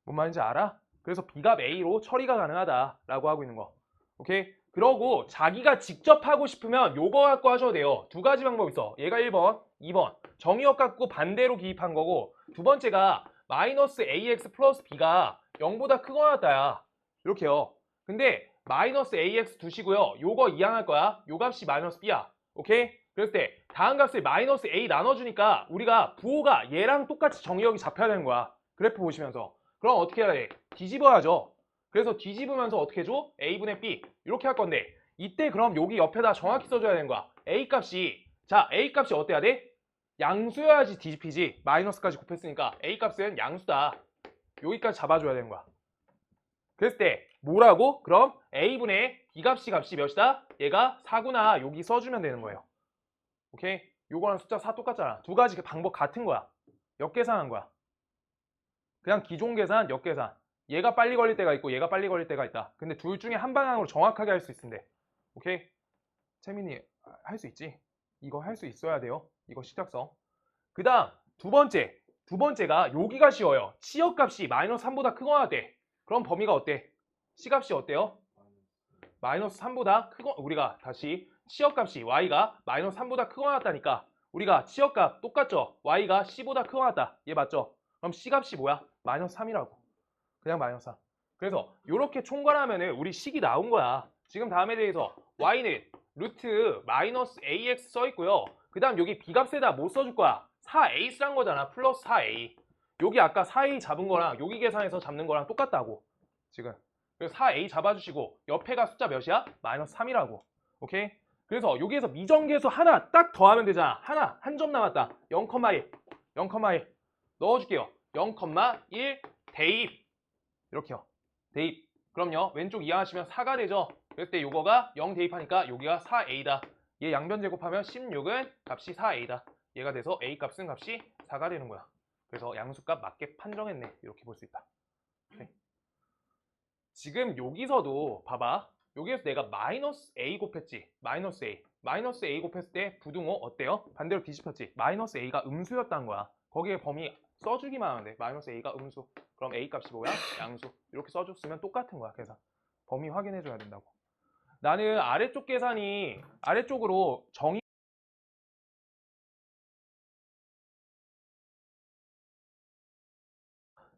Speaker 1: 뭔 말인지 알아? 그래서 B값 A로 처리가 가능하다라고 하고 있는 거. 오케이? 그러고 자기가 직접 하고 싶으면 요거 갖고 하셔도 돼요. 두 가지 방법 있어. 얘가 1번, 2번. 정의역 갖고 반대로 기입한 거고 두 번째가 마이너스 AX 플러스 B가 0보다 크거나 같다야. 이렇게요. 근데 마이너스 AX 두시고요. 요거 이항할 거야. 요 값이 마이너스 B야. 오케이? 그랬을 때 다음 값을 마이너스 A 나눠주니까 우리가 부호가 얘랑 똑같이 정의역이 잡혀야 되는 거야. 그래프 보시면서. 그럼 어떻게 해야 돼? 뒤집어야죠. 그래서 뒤집으면서 어떻게 해줘? A분의 B 이렇게 할 건데 이때 그럼 여기 옆에다 정확히 써줘야 되는 거야. A 값이 자 A 값이 어때야 돼? 양수여야지 뒤집히지. 마이너스까지 곱했으니까 A 값은 양수다. 여기까지 잡아줘야 되는 거야. 그랬을 때 뭐라고? 그럼 A분의 B 값이 몇이다? 얘가 4구나. 여기 써주면 되는 거예요. 오케이? 요거랑 숫자 4 똑같잖아. 두 가지 방법 같은 거야. 역계산한 거야. 그냥 기존 계산, 역계산. 얘가 빨리 걸릴 때가 있고 얘가 빨리 걸릴 때가 있다. 근데 둘 중에 한 방향으로 정확하게 할 수 있는데. 오케이? 채민이 할 수 있지? 이거 할 수 있어야 돼요. 이거 시작성. 그 다음 두 번째가 여기가 쉬워요. 치역값이 마이너스 3보다 크거나 같대. 그럼 범위가 어때? C값이 어때요? 마이너스 3보다 크거 우리가 다시 치역값이 Y가 마이너스 3보다 크거나 같다니까 우리가 치역값 똑같죠? Y가 C보다 크거나 같다. 얘 맞죠? 그럼 C값이 뭐야? 마이너스 3이라고. 그냥 마이너스 3. 그래서 이렇게 총괄하면은 우리 식이 나온 거야. 지금 다음에 대해서 Y는 루트 마이너스 AX 써있고요. 그 다음 여기 B값에다 뭐 써줄 거야? 4A 쓰란 거잖아. 플러스 4A. 여기 아까 4A 잡은 거랑 여기 계산해서 잡는 거랑 똑같다고. 지금. 그래서 4A 잡아주시고 옆에가 숫자 몇이야? 마이너스 3이라고. 오케이? 그래서 여기에서 미정계수 하나 딱 더하면 되잖아. 하나, 한 점 남았다. 0,1. 0,1. 넣어줄게요. 0,1 대입. 이렇게요. 대입. 그럼요. 왼쪽 이해하시면 4가 되죠. 그럴 때 요거가 0 대입하니까 여기가 4A다. 얘 양변 제곱하면 16은 값이 4A다. 얘가 돼서 A 값은 값이 4가 되는 거야. 그래서 양수값 맞게 판정했네. 이렇게 볼 수 있다. 오케이. 지금 여기서도 봐봐. 여기에서 내가 마이너스 A 곱했지. 마이너스 A. 마이너스 A 곱했을 때 부등호 어때요? 반대로 뒤집혔지. 마이너스 A가 음수였다는 거야. 거기에 범위 써주기만 하면 돼. 마이너스 A가 음수. 그럼 A 값이 뭐야? 양수. 이렇게 써줬으면 똑같은 거야. 계산. 범위 확인해줘야 된다고. 나는 아래쪽 계산이 아래쪽으로 정의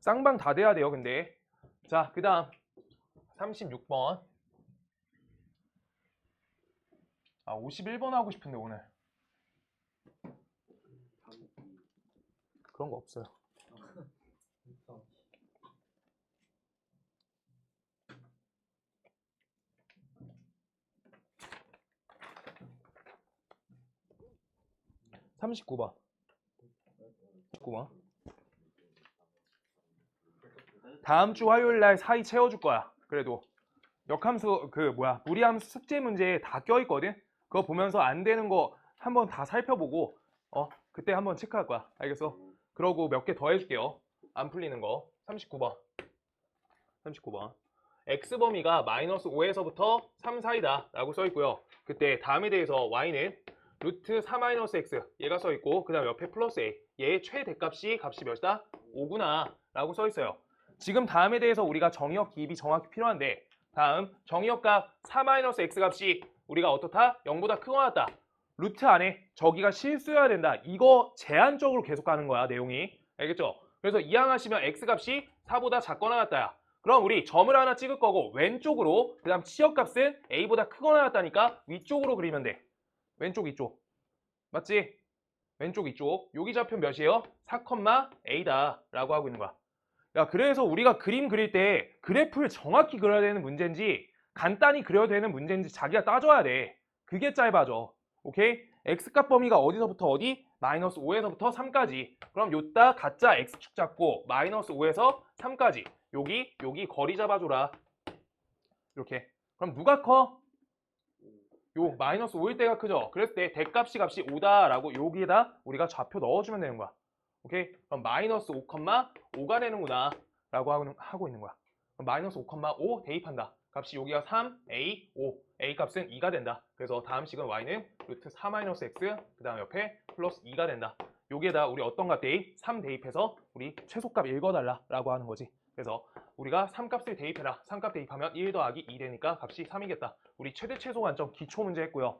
Speaker 1: 쌍방 다 돼야 돼요. 근데 자, 그 다음 36번 51번 하고 싶은데 오늘 그런 거 없어요.
Speaker 3: 있어.
Speaker 1: 39번 39번 다음 주 화요일 날 사이 채워줄 거야. 그래도 역함수 무리함수 숙제 문제 다 껴있거든. 그거 보면서 안 되는 거 한번 다 살펴보고 그때 한번 체크할 거야. 알겠어? 그러고 몇 개 더 해줄게요. 안 풀리는 거 39번 x범위가 마이너스 5에서부터 3 사이다 라고 써있고요. 그때 다음에 대해서 y는 루트 4-x 얘가 써있고 그 다음 옆에 플러스 a 얘의 최대값이 몇이다? 5구나 라고 써있어요. 지금 다음에 대해서 우리가 정의역 기입이 정확히 필요한데 다음 정의역 값 4-x 값이 우리가 어떻다? 0보다 크거나 같다. 루트 안에 저기가 실수여야 된다. 이거 제한적으로 계속 가는 거야. 내용이. 알겠죠? 그래서 이항하시면 x값이 4보다 작거나 같다야. 그럼 우리 점을 하나 찍을 거고 왼쪽으로 그 다음 치역값은 a보다 크거나 같다니까 위쪽으로 그리면 돼. 왼쪽 이쪽. 맞지? 왼쪽 이쪽. 여기 좌표 몇이에요? 4,a다 라고 하고 있는 거야. 야, 그래서 우리가 그림 그릴 때 그래프를 정확히 그려야 되는 문제인지 간단히 그려야 되는 문제인지 자기가 따져야 돼. 그게 짧아져. 오케이? x값 범위가 어디서부터 어디? 마이너스 5에서부터 3까지. 그럼 요따 가짜 x축 잡고 마이너스 5에서 3까지. 여기 거리 잡아줘라. 이렇게. 그럼 누가 커? 요 마이너스 5일 때가 크죠? 그랬을 때 대값이 값이 5다라고 여기에다 우리가 좌표 넣어주면 되는 거야. 오케이? 그럼 마이너스 5,5가 되는구나 라고 하고 있는 거야. 그럼 마이너스 5,5 대입한다. 값이 여기가 3, a, 5. a 값은 2가 된다. 그래서 다음 식은 y는 루트 4 마이너스 x 그 다음 옆에 플러스 2가 된다. 여기에다 우리 어떤 값 대입? 3 대입해서 우리 최소값 읽어달라 라고 하는 거지. 그래서 우리가 3값을 대입해라. 3값 대입하면 1 더하기 2 되니까 값이 3이겠다. 우리 최대 최소 관점 기초 문제 했고요.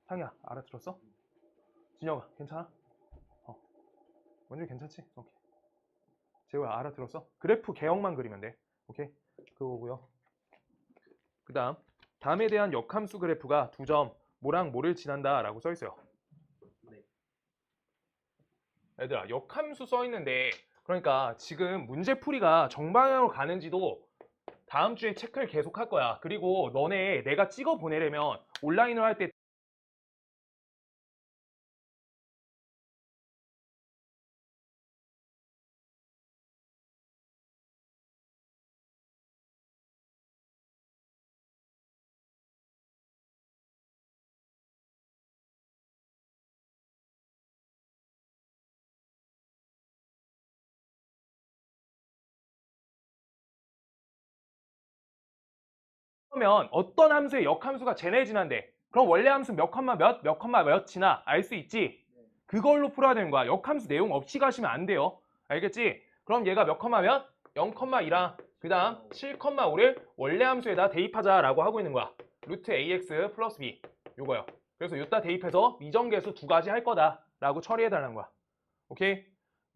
Speaker 1: 상이야 알아들었어? 진혁아 괜찮아? 원준이 괜찮지? 오케이. 재호야 알아들었어? 그래프 개형만 그리면 돼. 오케이? 그거고요. 그 다음에 대한 역함수 그래프가 2점 뭐랑 뭐를 지난다 라고 써있어요.
Speaker 2: 네.
Speaker 1: 얘들아 역함수 써있는데 그러니까 지금 문제풀이가 정방향으로 가는지도 다음 주에 체크를 계속 할 거야. 그리고 너네 내가 찍어 보내려면 온라인으로 할 때 그러면 어떤 함수의 역함수가 쟤네 지난데 그럼 원래 함수 몇 컴마 몇 지나 알 수 있지? 그걸로 풀어야 되는 거야. 역함수 내용 없이 가시면 안 돼요. 알겠지? 그럼 얘가 몇 컴마 몇? 0,2랑 그 다음 7,5를 원래 함수에다 대입하자라고 하고 있는 거야. 루트 ax 플러스 b 요거요. 그래서 요따 대입해서 미정계수 2가지 할 거다 라고 처리해달라는 거야. 오케이?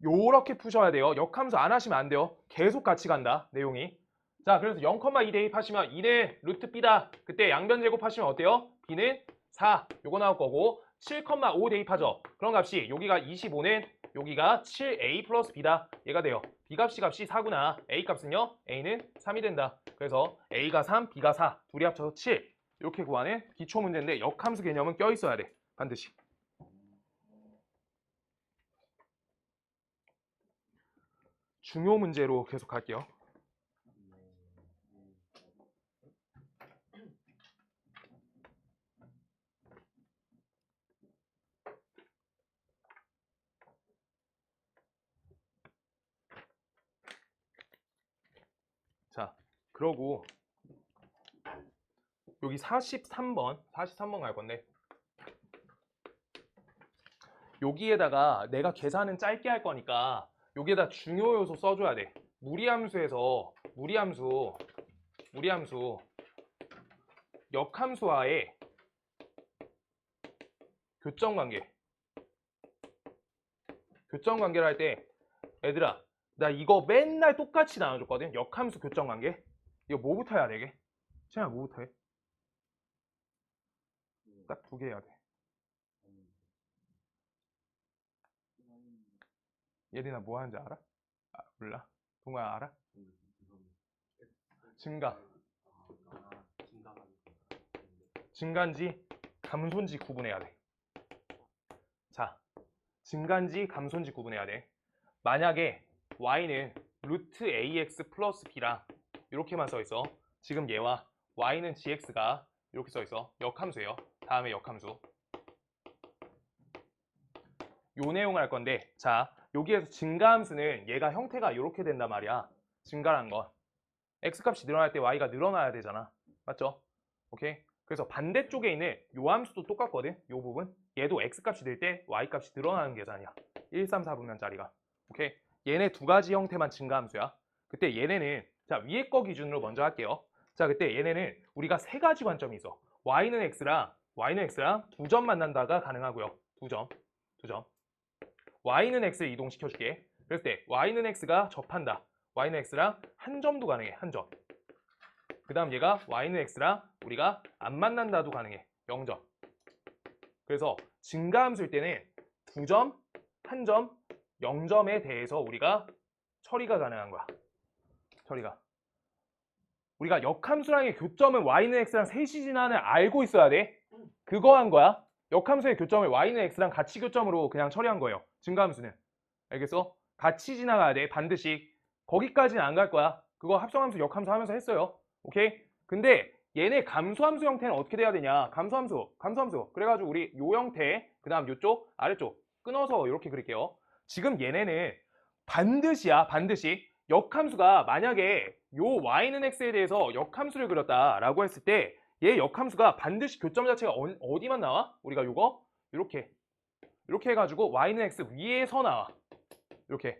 Speaker 1: 요렇게 푸셔야 돼요. 역함수 안 하시면 안 돼요. 계속 같이 간다 내용이. 자, 그래서 0,2 대입하시면 2는 루트 b다. 그때 양변 제곱하시면 어때요? b는 4. 요거 나올 거고 7,5 대입하죠. 그런 값이 여기가 25는 여기가 7a 플러스 b다. 얘가 돼요. b 값이 4구나. a 값은요? a는 3이 된다. 그래서 a가 3, b가 4. 둘이 합쳐서 7. 이렇게 구하는 기초 문제인데 역함수 개념은 껴있어야 돼. 반드시. 중요 문제로 계속 갈게요. 자, 그러고 여기 43번 갈 건데 여기에다가 내가 계산은 짧게 할 거니까 여기에다 중요 요소 써줘야 돼. 무리함수에서 무리함수 역함수와의 교점관계를 할 때 얘들아 나 이거 맨날 똑같이 나눠줬거든. 역함수 교점관계. 이거 뭐부터 해야 되게? 채영아 뭐부터 해? 딱 2개 해야 돼. 예린아 뭐 하는지 알아? 아, 몰라? 동아야 알아? 증가. 증가인지 감소인지 구분해야 돼. 자, 증가인지 감소인지 구분해야 돼. 만약에 y는 루트 ax 플러스 b랑 이렇게만 써있어. 지금 얘와 y는 gx가 이렇게 써있어. 역함수예요. 다음에 역함수. 요 내용을 할 건데 자 여기에서 증가함수는 얘가 형태가 이렇게 된단 말이야. 증가란 건 x값이 늘어날 때 y가 늘어나야 되잖아. 맞죠? 오케이? 그래서 반대쪽에 있는 요 함수도 똑같거든. 요 부분 얘도 x값이 늘 때 y값이 늘어나는 계산이야. 1, 3, 4분면짜리가. 오케이? 얘네 2가지 형태만 증가함수야. 그때 얘네는 자 위에 거 기준으로 먼저 할게요. 자 그때 얘네는 우리가 3가지 관점이 있어. y는 x랑 2점 만난다가 가능하고요. 2점 y는 x를 이동시켜줄게. 그럴 때 y는 x가 접한다. y는 x랑 한 점도 가능해. 한 점. 그 다음 얘가 y는 x랑 우리가 안 만난다도 가능해. 0점. 그래서 증가함수일 때는 2점, 1점, 0점에 대해서 우리가 처리가 가능한 거야. 처리가. 우리가 역함수랑의 교점은 y는 x랑 셋이 지나는 알고 있어야 돼. 그거 한 거야. 역함수의 교점을 y는 x랑 같이 교점으로 그냥 처리한 거예요. 증가함수는. 알겠어? 같이 지나가야 돼. 반드시. 거기까지는 안 갈 거야. 그거 합성함수, 역함수 하면서 했어요. 오케이? 근데 얘네 감소함수 형태는 어떻게 돼야 되냐? 감소함수. 그래가지고 우리 요 형태, 그 다음 요쪽, 아래쪽 끊어서 이렇게 그릴게요. 지금 얘네는 반드시 역함수가 만약에 요 y는 x에 대해서 역함수를 그렸다라고 했을 때 얘 역함수가 반드시 교점 자체가 어디만 나와? 우리가 요거 이렇게 해가지고 y는 x 위에서 나와. 이렇게.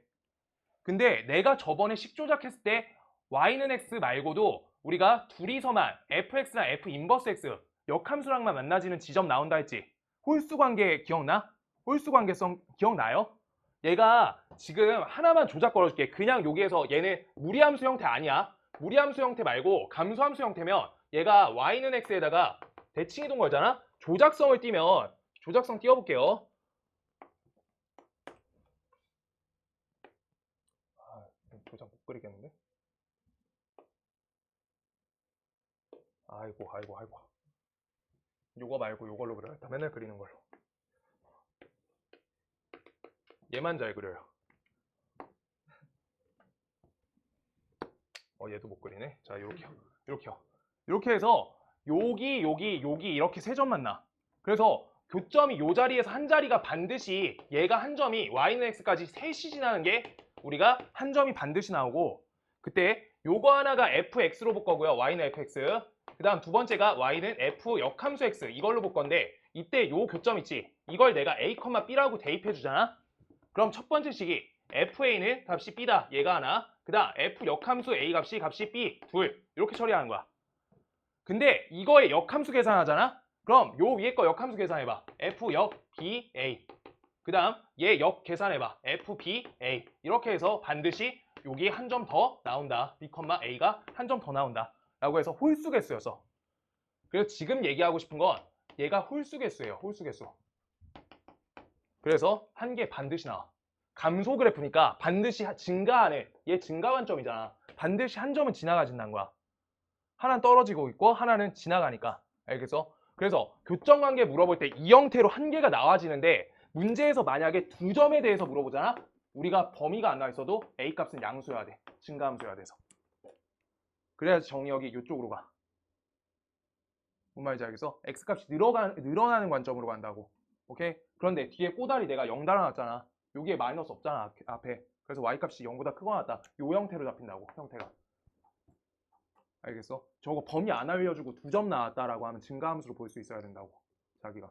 Speaker 1: 근데 내가 저번에 식조작했을 때 y는 x 말고도 우리가 둘이서만 fx랑 f 인버스 x 역함수랑만 만나지는 지점 나온다 했지. 홀수 관계 기억나? 홀수 관계성 기억나요? 얘가 지금 하나만 조작 걸어줄게. 그냥 여기에서 얘는 무리함수 형태 아니야. 무리함수 형태 말고 감소함수 형태면 얘가 y는 x에다가 대칭이동 걸잖아. 조작성을 띄면 조작성 띄워볼게요. 조작 못 그리겠는데? 아이고. 요거 말고 요걸로 그려야겠다. 맨날 그리는 걸로. 얘만 잘 그려요. 얘도 못 그리네. 자, 요렇게요. 이렇게 해서 여기 이렇게 세 점 만나. 그래서 교점이 요 자리에서 한 자리가 반드시 얘가 한 점이 y는 x까지 셋이 지나는 게 우리가 한 점이 반드시 나오고 그때 요거 하나가 fx로 볼 거고요. y는 fx. 그 다음 두 번째가 y는 f 역함수 x 이걸로 볼 건데 이때 요 교점 있지? 이걸 내가 a, b라고 대입해 주잖아? 그럼 첫 번째 식이 fa는 값이 b다. 얘가 하나. 그 다음 f 역함수 a 값이 b 둘. 이렇게 처리하는 거야. 근데 이거의 역함수 계산하잖아? 그럼 요 위에 거 역함수 계산해봐. f 역 b a. 그 다음 얘 역 계산해봐. f b a. 이렇게 해서 반드시 여기 한 점 더 나온다. b, a가 한 점 더 나온다. 라고 해서 홀수 개수였어. 그래서 지금 얘기하고 싶은 건 얘가 홀수 개수예요. 홀수 개수. 그래서 한 개 반드시 나와. 감소 그래프니까 반드시 증가하네. 얘 증가 관점이잖아. 반드시 한 점은 지나가진다는 거야. 하나는 떨어지고 있고 하나는 지나가니까. 알겠어? 그래서 교점 관계 물어볼 때 이 형태로 한 개가 나와지는데 문제에서 만약에 두 점에 대해서 물어보잖아? 우리가 범위가 안 나와 있어도 a 값은 양수여야 돼. 증가함수여야 돼서. 그래야지 정리역이 이쪽으로 가. 뭔 말인지 알겠어? x 값이 늘어나는 관점으로 간다고. 오케이? 그런데 뒤에 꼬다리 내가 0 달아놨잖아. 여기에 마이너스 없잖아. 앞에. 그래서 y 값이 0보다 크거나 같다. 요 형태로 잡힌다고. 형태가. 알겠어? 저거 범위 안 알려주고 두 점 나왔다라고 하면 증가함수로 볼 수 있어야 된다고. 자기가.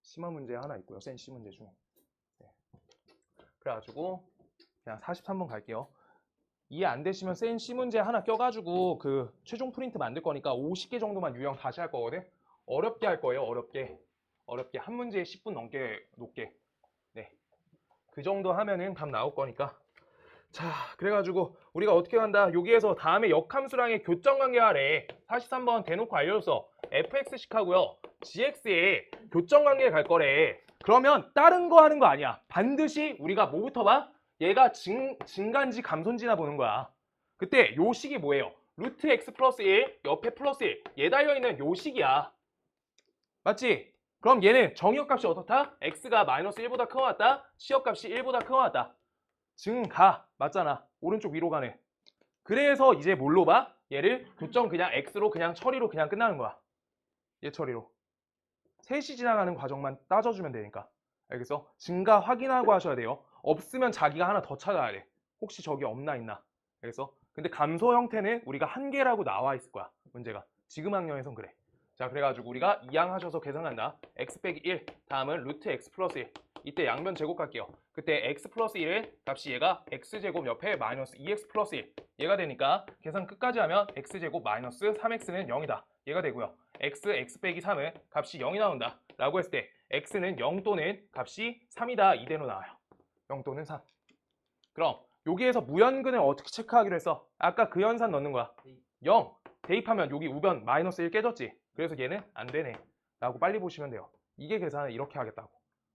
Speaker 1: 심화 문제 하나 있고요. 센 C 문제 중에. 네. 그래가지고 그냥 43번 갈게요. 이해 안 되시면 센 C 문제 하나 껴가지고 그 최종 프린트 만들 거니까 50개 정도만 유형 다시 할 거거든. 어렵게 할 거예요. 어렵게 한 문제에 10분 넘게 높게. 네. 그 정도 하면은 답 나올 거니까. 자, 그래가지고 우리가 어떻게 한다. 여기에서 다음에 역함수랑의 교점 관계하래. 43번 대놓고 알려줬어. fx식 하고요. gx의 교점 관계 갈 거래. 그러면 다른 거 하는 거 아니야. 반드시 우리가 뭐부터 봐? 얘가 증가인지 감소인지나 보는 거야. 그때 요 식이 뭐예요? 루트 x 플러스 1 옆에 플러스 1. 얘 달려있는 요 식이야. 맞지? 그럼 얘는 정의역값이 어떻다? x가 마이너스 1보다 크거나 같다. 시역값이 1보다 크거나 같다. 증가. 맞잖아. 오른쪽 위로 가네. 그래서 이제 뭘로 봐? 얘를 교점 그냥 x로 그냥 처리로 그냥 끝나는 거야. 얘 처리로. 셋이 지나가는 과정만 따져주면 되니까. 알겠어? 증가 확인하고 하셔야 돼요. 없으면 자기가 하나 더 찾아야 돼. 혹시 저기 없나 있나. 알겠어? 근데 감소 형태는 우리가 한 개라고 나와 있을 거야. 문제가. 지금 학년에선 그래. 자, 그래가지고 우리가 2항 하셔서 계산한다. x 빼기 1. 다음은 루트 x 플러스 1. 이때 양변 제곱할게요. 그때 x 플러스 1의 값이 얘가 x제곱 옆에 마이너스 2x 플러스 1. 얘가 되니까 계산 끝까지 하면 x제곱 마이너스 3x는 0이다. 얘가 되고요. x 빼기 3은 값이 0이 나온다. 라고 했을 때 x는 0 또는 값이 3이다. 이대로 나와요. 0 또는 3. 그럼 여기에서 무연근을 어떻게 체크하기로 했어? 아까 그 연산 넣는 거야. 0. 대입하면 여기 우변 마이너스 1 깨졌지? 그래서 얘는 안 되네. 라고 빨리 보시면 돼요. 이게 계산을 이렇게 하겠다고.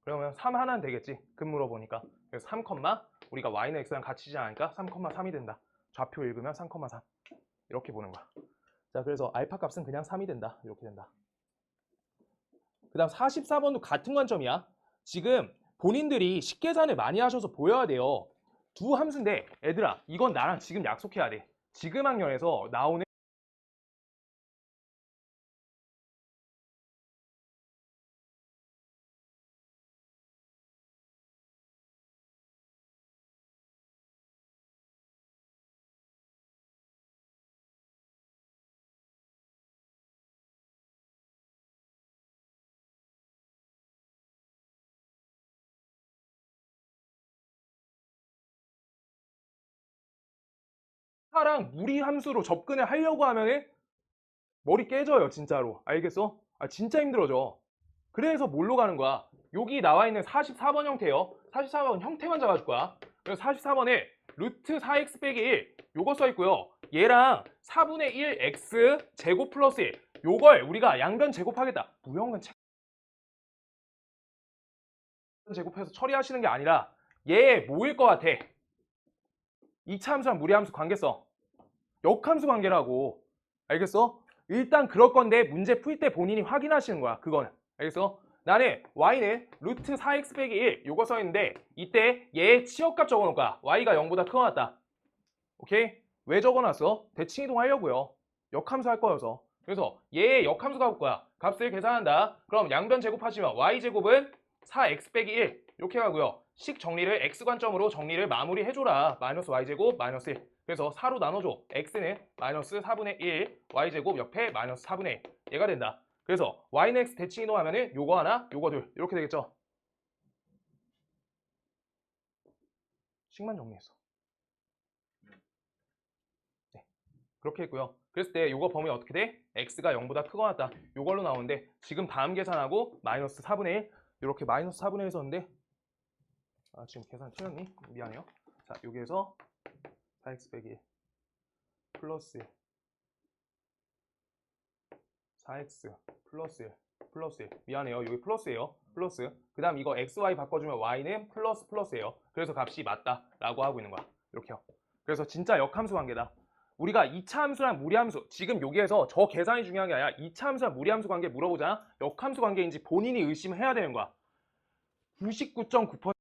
Speaker 1: 그러면 3 하나는 되겠지? 급 물어보니까. 그래서 3, 우리가 y는 x랑 같이지 않으니까 3,3이 된다. 좌표 읽으면 3,3. 이렇게 보는 거야. 자, 그래서 알파 값은 그냥 3이 된다. 이렇게 된다. 그 다음 44번도 같은 관점이야. 지금 본인들이 식계산을 많이 하셔서 보여야 돼요. 두 함수인데 얘들아 이건 나랑 지금 약속해야 돼. 지금 학년에서 나오는 사랑 무리 함수로 접근을 하려고 하면은 머리 깨져요, 진짜로. 알겠어? 아, 진짜 힘들어져. 그래서 뭘로 가는 거야? 여기 나와 있는 44번 형태요. 44번 형태만 잡아줄 거야. 그래서 44번에 루트 4x 빼기 1 요거 써 있고요. 얘랑 4분의 1 x 제곱 플러스 1 요걸 우리가 양변 제곱하겠다. 무형은 제곱해서 처리하시는 게 아니라 얘 뭐일 것 같아? 2차 함수랑 무리함수 관계성. 역함수 관계라고. 알겠어? 일단 그럴 건데 문제 풀 때 본인이 확인하시는 거야. 그거는. 알겠어? 나는 y는 루트 4x 빼기 1 요거 써 있는데 이때 얘의 치역값 적어놓을 거야. y가 0보다 크거나 같다. 오케이? 왜 적어놨어? 대칭이동 하려고요. 역함수 할 거여서. 그래서 얘의 역함수 가볼 거야. 값을 계산한다. 그럼 양변 제곱하시면 y제곱은 4x 빼기 1 이렇게 가고요. 식 정리를 x 관점으로 정리를 마무리해줘라. 마이너스 y제곱 마이너스 1. 그래서 4로 나눠줘. x는 마이너스 4분의 1 y제곱 옆에 마이너스 4분의 1 얘가 된다. 그래서 y는 x 대칭 이동하면은 요거 하나 요거 둘 이렇게 되겠죠. 식만 정리했어. 네, 그렇게 했고요. 그랬을 때 요거 범위 어떻게 돼? x가 0보다 크거나 같다. 요걸로 나오는데 지금 다음 계산하고 마이너스 4분의 1 이렇게 마이너스 4분의 1 썼는데 아, 지금 계산 틀렸니? 미안해요. 자, 여기에서 4x 빼기 1 플러스 1 4x 플러스 1 플러스 1 미안해요. 여기 플러스예요. 플러스 그 다음 이거 xy 바꿔주면 y는 플러스 플러스예요. 그래서 값이 맞다 라고 하고 있는 거야. 이렇게요. 그래서 진짜 역함수 관계다. 우리가 2차 함수랑 무리함수 지금 여기에서 저 계산이 중요한 게 아니라 2차 함수랑 무리함수 관계 물어보잖아. 역함수 관계인지 본인이 의심해야 되는 거야. 99.9%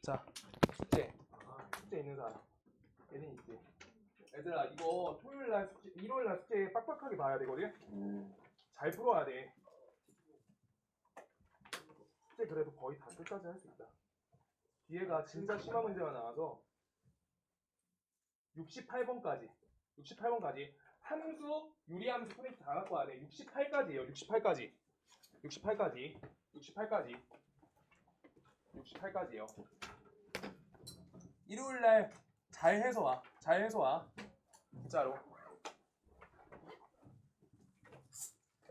Speaker 1: 자, 숙제 있는 사람. 얘는 있지. 얘들아, 이거 토요일날 숙제, 일요일날 숙제 빡빡하게 봐야 되거든? 잘 풀어야 돼. 숙제 그래도 거의 다 끝까지 할 수 있다. 뒤에가 진짜 심한 문제가 나와서 68번까지 함수, 유리함수 프린트 다 갖고 와야 돼. 68까지예요. 68까지예요. 일요일날 잘 해서 와. 진짜로.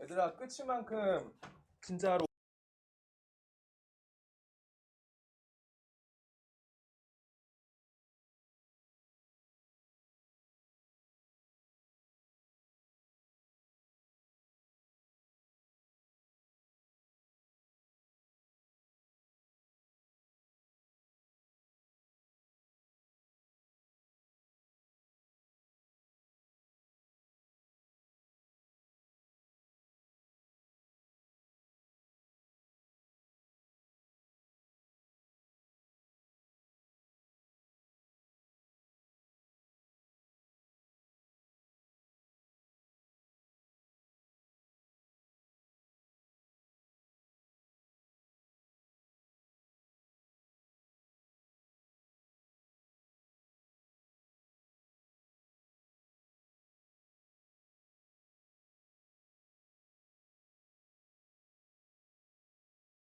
Speaker 1: 얘들아, 끝인 만큼 진짜로